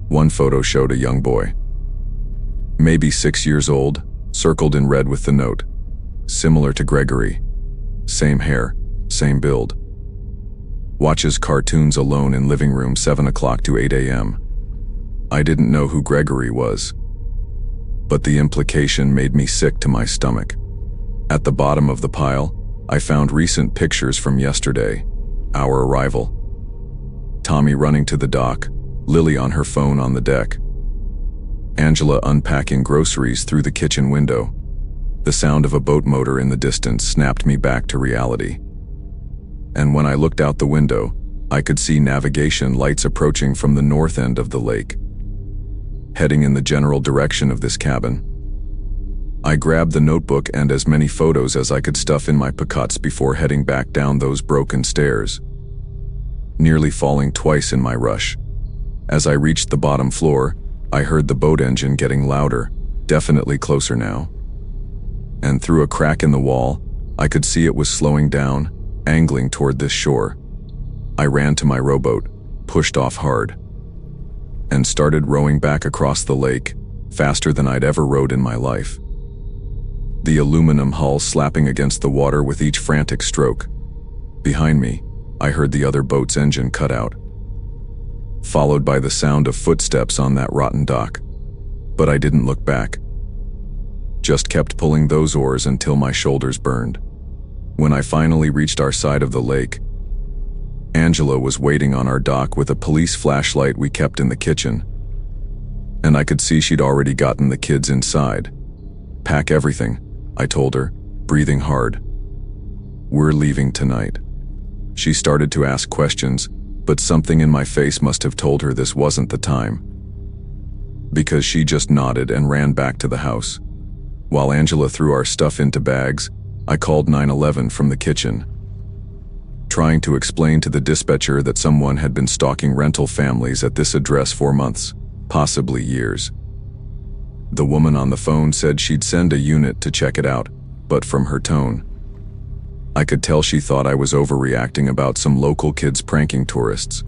One photo showed a young boy, maybe 6 years old, circled in red with the note. Similar to Gregory. Same hair, same build. Watches cartoons alone in living room 7 o'clock to 8 a.m. I didn't know who Gregory was, but the implication made me sick to my stomach. At the bottom of the pile, I found recent pictures from yesterday, our arrival. Tommy running to the dock, Lily on her phone on the deck. Angela unpacking groceries through the kitchen window. The sound of a boat motor in the distance snapped me back to reality. And when I looked out the window, I could see navigation lights approaching from the north end of the lake, heading in the general direction of this cabin. I grabbed the notebook and as many photos as I could stuff in my pockets before heading back down those broken stairs, nearly falling twice in my rush. As I reached the bottom floor, I heard the boat engine getting louder, definitely closer now. And through a crack in the wall, I could see it was slowing down, angling toward this shore. I ran to my rowboat, pushed off hard, and started rowing back across the lake, faster than I'd ever rowed in my life. the aluminum hull slapping against the water with each frantic stroke. Behind me, I heard the other boat's engine cut out, followed by the sound of footsteps on that rotten dock. But I didn't look back. Just kept pulling those oars until my shoulders burned. When I finally reached our side of the lake, Angela was waiting on our dock with a police flashlight we kept in the kitchen, and I could see she'd already gotten the kids inside. "Pack everything," I told her, breathing hard. "We're leaving tonight." She started to ask questions, but something in my face must have told her this wasn't the time, because she just nodded and ran back to the house. While Angela threw our stuff into bags, I called 911 from the kitchen, trying to explain to the dispatcher that someone had been stalking rental families at this address for months, possibly years. The woman on the phone said she'd send a unit to check it out, but from her tone, I could tell she thought I was overreacting about some local kids pranking tourists.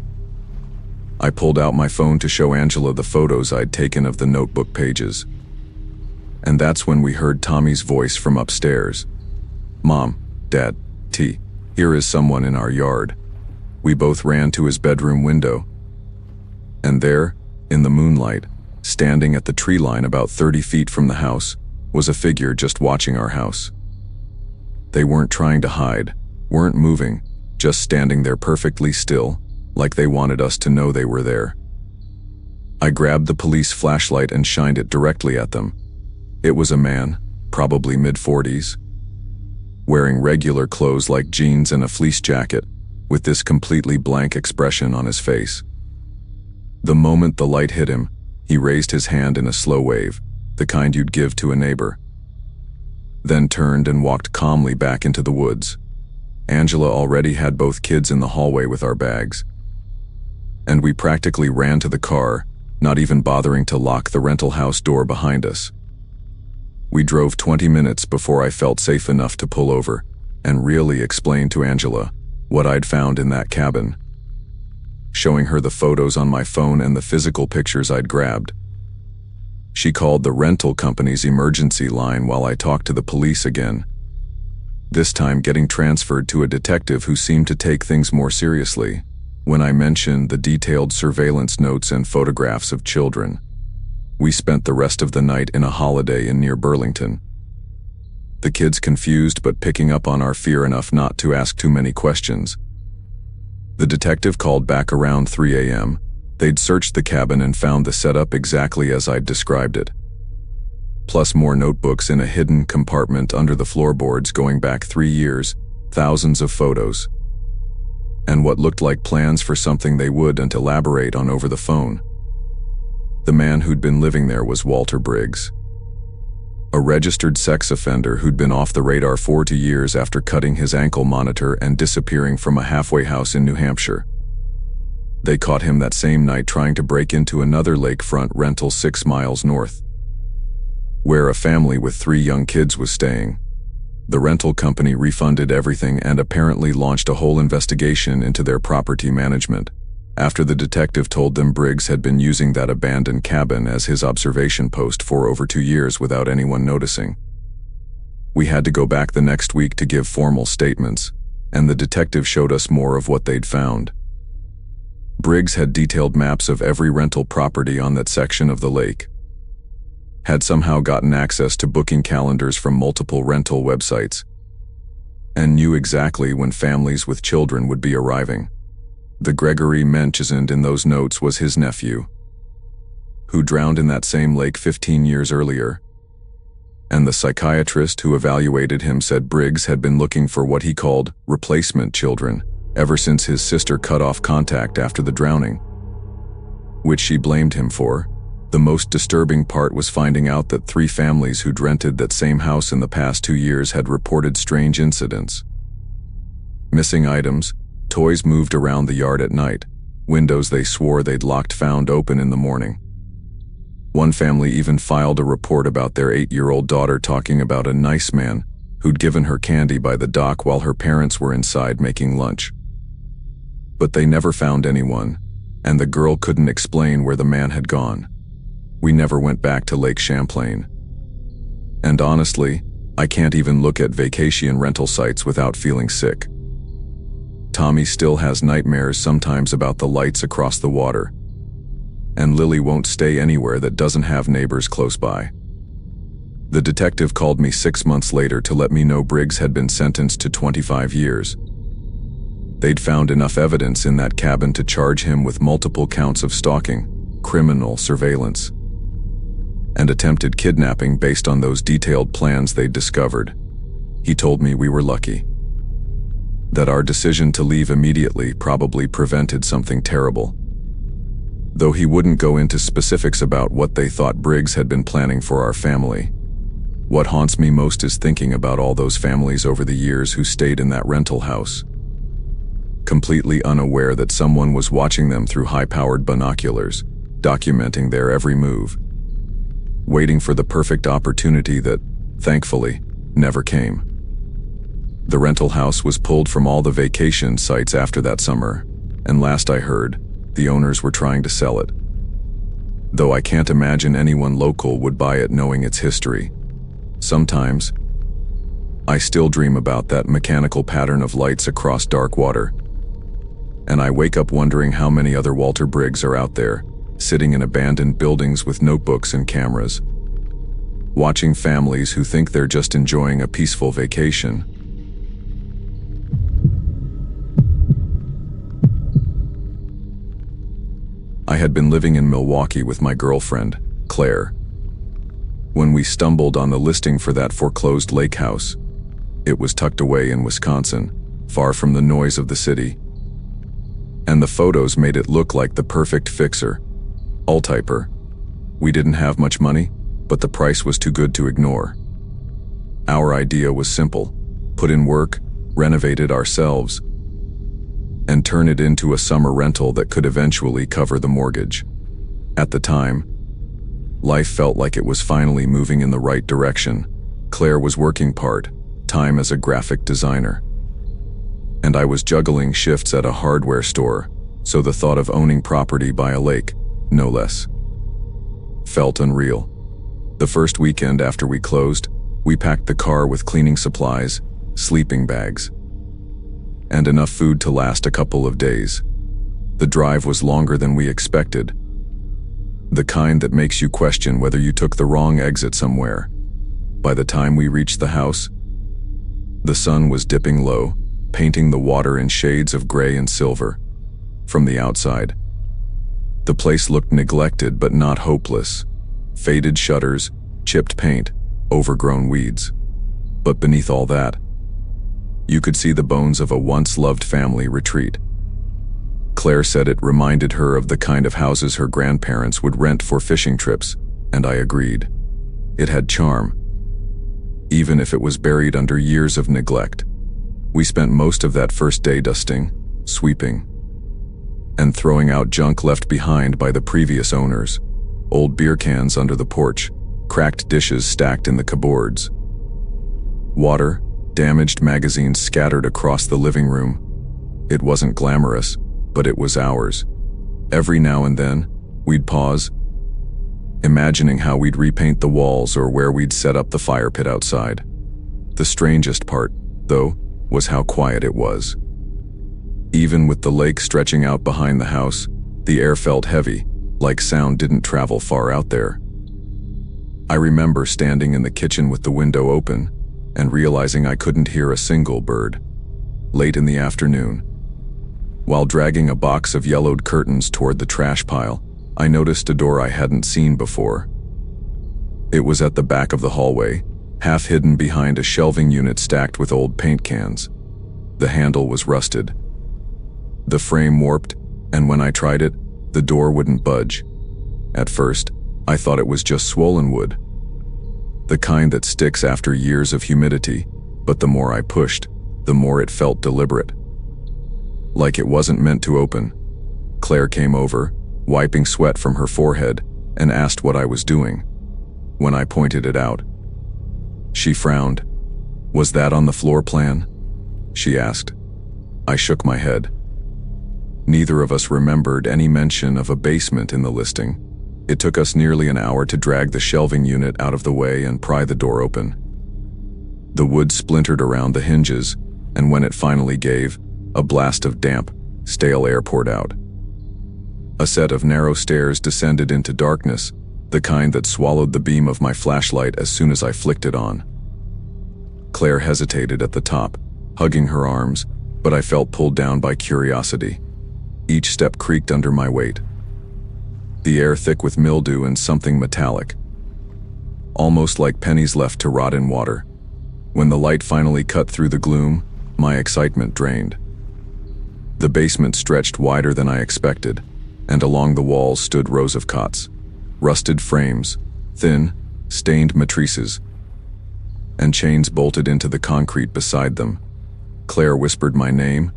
I pulled out my phone to show Angela the photos I'd taken of the notebook pages. And that's when we heard Tommy's voice from upstairs. "Mom, Dad, T, here is someone in our yard." We both ran to his bedroom window. And there, in the moonlight, standing at the tree line about 30 feet from the house, was a figure just watching our house. They weren't trying to hide, weren't moving, just standing there perfectly still, like they wanted us to know they were there. I grabbed the police flashlight and shined it directly at them. It was a man, probably mid-40s, wearing regular clothes like jeans and a fleece jacket, with this completely blank expression on his face. The moment the light hit him, he raised his hand in a slow wave, the kind you'd give to a neighbor, then turned and walked calmly back into the woods. Angela already had both kids in the hallway with our bags, and we practically ran to the car, not even bothering to lock the rental house door behind us. We drove 20 minutes before I felt safe enough to pull over and really explain to Angela what I'd found in that cabin, showing her the photos on my phone and the physical pictures I'd grabbed. She called the rental company's emergency line while I talked to the police again, this time getting transferred to a detective who seemed to take things more seriously when I mentioned the detailed surveillance notes and photographs of children. We spent the rest of the night in a Holiday Inn near Burlington. The kids confused but picking up on our fear enough not to ask too many questions. The detective called back around 3 a.m. They'd searched the cabin and found the setup exactly as I'd described it, plus more notebooks in a hidden compartment under the floorboards going back 3 years, thousands of photos, and what looked like plans for something they wouldn't elaborate on over the phone. The man who'd been living there was Walter Briggs, a registered sex offender who'd been off the radar for 2 years after cutting his ankle monitor and disappearing from a halfway house in New Hampshire. They caught him that same night trying to break into another lakefront rental 6 miles north, where a family with 3 young kids was staying. The rental company refunded everything and apparently launched a whole investigation into their property management, after the detective told them Briggs had been using that abandoned cabin as his observation post for over 2 years without anyone noticing. We had to go back the next week to give formal statements, and the detective showed us more of what they'd found. Briggs had detailed maps of every rental property on that section of the lake, had somehow gotten access to booking calendars from multiple rental websites, and knew exactly when families with children would be arriving. The Gregory mentioned in those notes was his nephew, who drowned in that same lake 15 years earlier, and the psychiatrist who evaluated him said Briggs had been looking for what he called replacement children ever since his sister cut off contact after the drowning, which she blamed him for. The most disturbing part was finding out that 3 families who'd rented that same house in the past 2 years had reported strange incidents. Missing items, toys moved around the yard at night, windows they swore they'd locked found open in the morning. One family even filed a report about their 8-year-old daughter talking about a nice man who'd given her candy by the dock while her parents were inside making lunch. But they never found anyone, and the girl couldn't explain where the man had gone. We never went back to Lake Champlain. And honestly, I can't even look at vacation rental sites without feeling sick. Tommy still has nightmares sometimes about the lights across the water. And Lily won't stay anywhere that doesn't have neighbors close by. The detective called me 6 months later to let me know Briggs had been sentenced to 25 years. They'd found enough evidence in that cabin to charge him with multiple counts of stalking, criminal surveillance, and attempted kidnapping based on those detailed plans they'd discovered. He told me we were lucky. That our decision to leave immediately probably prevented something terrible. Though he wouldn't go into specifics about what they thought Briggs had been planning for our family. What haunts me most is thinking about all those families over the years who stayed in that rental house, completely unaware that someone was watching them through high-powered binoculars, documenting their every move, waiting for the perfect opportunity that, thankfully, never came. The rental house was pulled from all the vacation sites after that summer, and last I heard, the owners were trying to sell it. Though I can't imagine anyone local would buy it knowing its history. Sometimes, I still dream about that mechanical pattern of lights across dark water. And I wake up wondering how many other Walter Briggs are out there, sitting in abandoned buildings with notebooks and cameras, watching families who think they're just enjoying a peaceful vacation. I had been living in Milwaukee with my girlfriend, Claire, when we stumbled on the listing for that foreclosed lake house. It was tucked away in Wisconsin, far from the noise of the city. And the photos made it look like the perfect fixer, all-typer. We didn't have much money, but the price was too good to ignore. Our idea was simple: put in work, renovate it ourselves, and turn it into a summer rental that could eventually cover the mortgage. At the time, life felt like it was finally moving in the right direction. Claire was working part-time as a graphic designer, and I was juggling shifts at a hardware store, so the thought of owning property by a lake, no less, felt unreal. The first weekend after we closed, we packed the car with cleaning supplies, sleeping bags, and enough food to last a couple of days. The drive was longer than we expected, the kind that makes you question whether you took the wrong exit somewhere. By the time we reached the house, the sun was dipping low, painting the water in shades of gray and silver. From the outside, the place looked neglected but not hopeless. Faded shutters, chipped paint, overgrown weeds. But beneath all that, you could see the bones of a once-loved family retreat. Claire said it reminded her of the kind of houses her grandparents would rent for fishing trips, and I agreed. It had charm, even if it was buried under years of neglect. We spent most of that first day dusting, sweeping, and throwing out junk left behind by the previous owners. Old beer cans under the porch, cracked dishes stacked in the cupboards, water, damaged magazines scattered across the living room. It wasn't glamorous, but it was ours. Every now and then, we'd pause, imagining how we'd repaint the walls or where we'd set up the fire pit outside. The strangest part, though, was how quiet it was. Even with the lake stretching out behind the house, the air felt heavy, like sound didn't travel far out there. I remember standing in the kitchen with the window open and realizing I couldn't hear a single bird. Late in the afternoon, while dragging a box of yellowed curtains toward the trash pile, I noticed a door I hadn't seen before. It was at the back of the hallway, half hidden behind a shelving unit stacked with old paint cans. The handle was rusted, the frame warped, and when I tried it, the door wouldn't budge. At first, I thought it was just swollen wood, the kind that sticks after years of humidity, but the more I pushed, the more it felt deliberate, like it wasn't meant to open. Claire came over, wiping sweat from her forehead, and asked what I was doing. When I pointed it out, she frowned. "Was that on the floor plan?" she asked. I shook my head. Neither of us remembered any mention of a basement in the listing. It took us nearly an hour to drag the shelving unit out of the way and pry the door open. The wood splintered around the hinges, and when it finally gave, a blast of damp, stale air poured out. A set of narrow stairs descended into darkness, the kind that swallowed the beam of my flashlight as soon as I flicked it on. Claire hesitated at the top, hugging her arms, but I felt pulled down by curiosity. Each step creaked under my weight. The air thick with mildew and something metallic, almost like pennies left to rot in water. When the light finally cut through the gloom, my excitement drained. The basement stretched wider than I expected, and along the walls stood rows of cots, rusted frames, thin, stained matrices, and chains bolted into the concrete beside them. Claire whispered my name.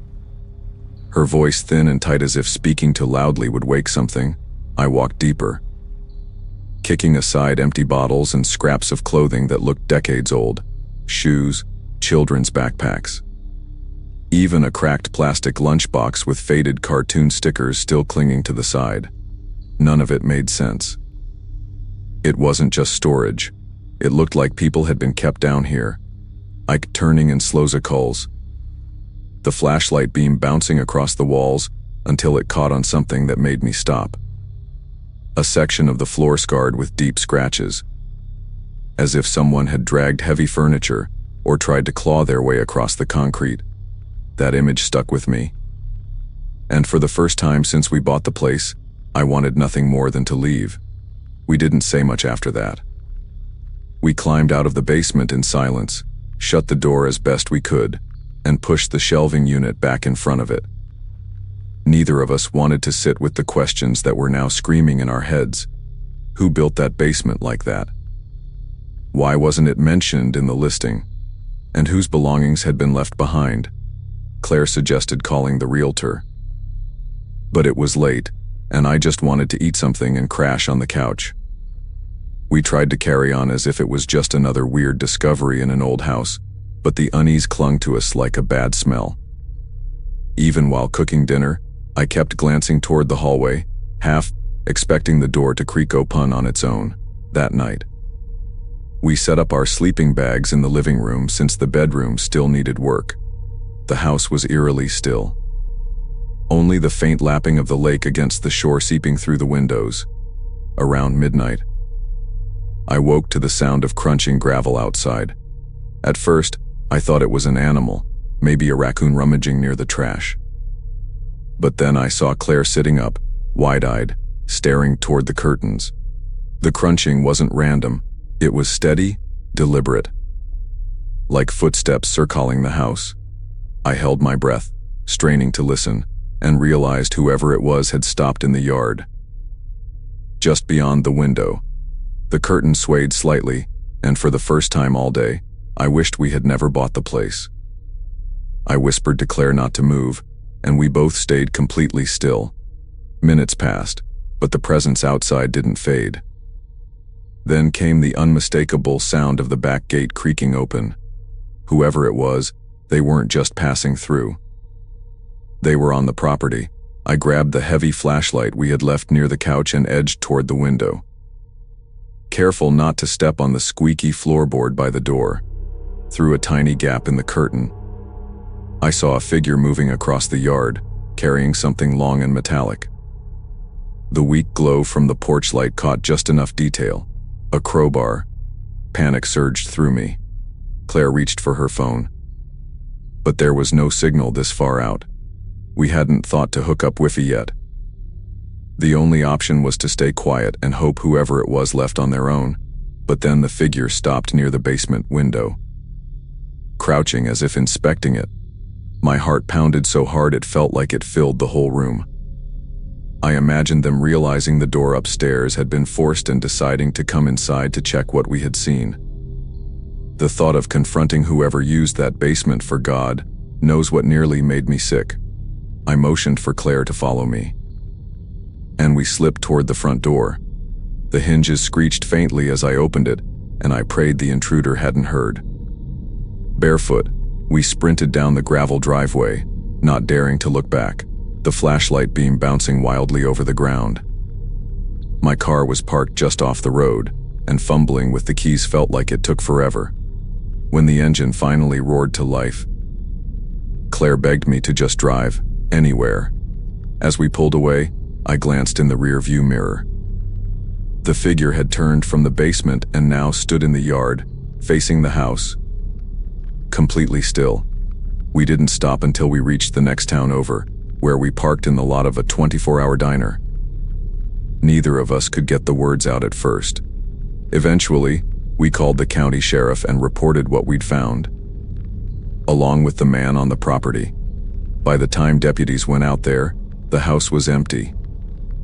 Her voice thin and tight as if speaking too loudly would wake something. I walked deeper, kicking aside empty bottles and scraps of clothing that looked decades old, shoes, children's backpacks. Even a cracked plastic lunchbox with faded cartoon stickers still clinging to the side. None of it made sense. It wasn't just storage. It looked like people had been kept down here, like turning in slozicals. The flashlight beam bouncing across the walls until it caught on something that made me stop. A section of the floor scarred with deep scratches, as if someone had dragged heavy furniture or tried to claw their way across the concrete. That image stuck with me. And for the first time since we bought the place, I wanted nothing more than to leave. We didn't say much after that. We climbed out of the basement in silence, shut the door as best we could, and pushed the shelving unit back in front of it. Neither of us wanted to sit with the questions that were now screaming in our heads. Who built that basement like that? Why wasn't it mentioned in the listing? And whose belongings had been left behind? Claire suggested calling the realtor. But it was late, and I just wanted to eat something and crash on the couch. We tried to carry on as if it was just another weird discovery in an old house, but the unease clung to us like a bad smell. Even while cooking dinner, I kept glancing toward the hallway, half expecting the door to creak open on its own. That night, we set up our sleeping bags in the living room since the bedroom still needed work. The house was eerily still. Only the faint lapping of the lake against the shore seeping through the windows. Around midnight, I woke to the sound of crunching gravel outside. At first, I thought it was an animal, maybe a raccoon rummaging near the trash. But then I saw Claire sitting up, wide-eyed, staring toward the curtains. The crunching wasn't random, it was steady, deliberate. Like footsteps circling the house. I held my breath, straining to listen, and realized whoever it was had stopped in the yard. Just beyond the window, the curtain swayed slightly, and for the first time all day, I wished we had never bought the place. I whispered to Claire not to move, and we both stayed completely still. Minutes passed, but the presence outside didn't fade. Then came the unmistakable sound of the back gate creaking open. Whoever it was, they weren't just passing through. They were on the property. I grabbed the heavy flashlight we had left near the couch and edged toward the window, careful not to step on the squeaky floorboard by the door. Through a tiny gap in the curtain, I saw a figure moving across the yard, carrying something long and metallic. The weak glow from the porch light caught just enough detail. A crowbar. Panic surged through me. Claire reached for her phone. But there was no signal this far out. We hadn't thought to hook up Wi-Fi yet. The only option was to stay quiet and hope whoever it was left on their own, but then the figure stopped near the basement window, crouching as if inspecting it. My heart pounded so hard it felt like it filled the whole room. I imagined them realizing the door upstairs had been forced and deciding to come inside to check what we had seen. The thought of confronting whoever used that basement for God knows what nearly made me sick. I motioned for Claire to follow me, and we slipped toward the front door. The hinges screeched faintly as I opened it, and I prayed the intruder hadn't heard. Barefoot, we sprinted down the gravel driveway, not daring to look back, the flashlight beam bouncing wildly over the ground. My car was parked just off the road, and fumbling with the keys felt like it took forever. When the engine finally roared to life, Claire begged me to just drive, anywhere. As we pulled away, I glanced in the rear-view mirror. The figure had turned from the basement and now stood in the yard, facing the house. Completely still. We didn't stop until we reached the next town over, where we parked in the lot of a 24-hour diner. Neither of us could get the words out at first. Eventually, we called the county sheriff and reported what we'd found, along with the man on the property. By the time deputies went out there, the house was empty.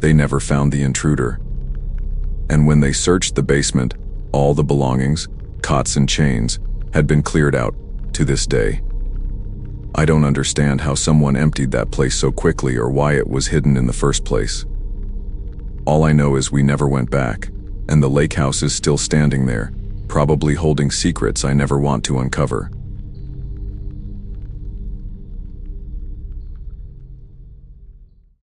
They never found the intruder. And when they searched the basement, all the belongings, cots and chains, had been cleared out, to this day. I don't understand how someone emptied that place so quickly or why it was hidden in the first place. All I know is we never went back, and the lake house is still standing there, probably holding secrets I never want to uncover.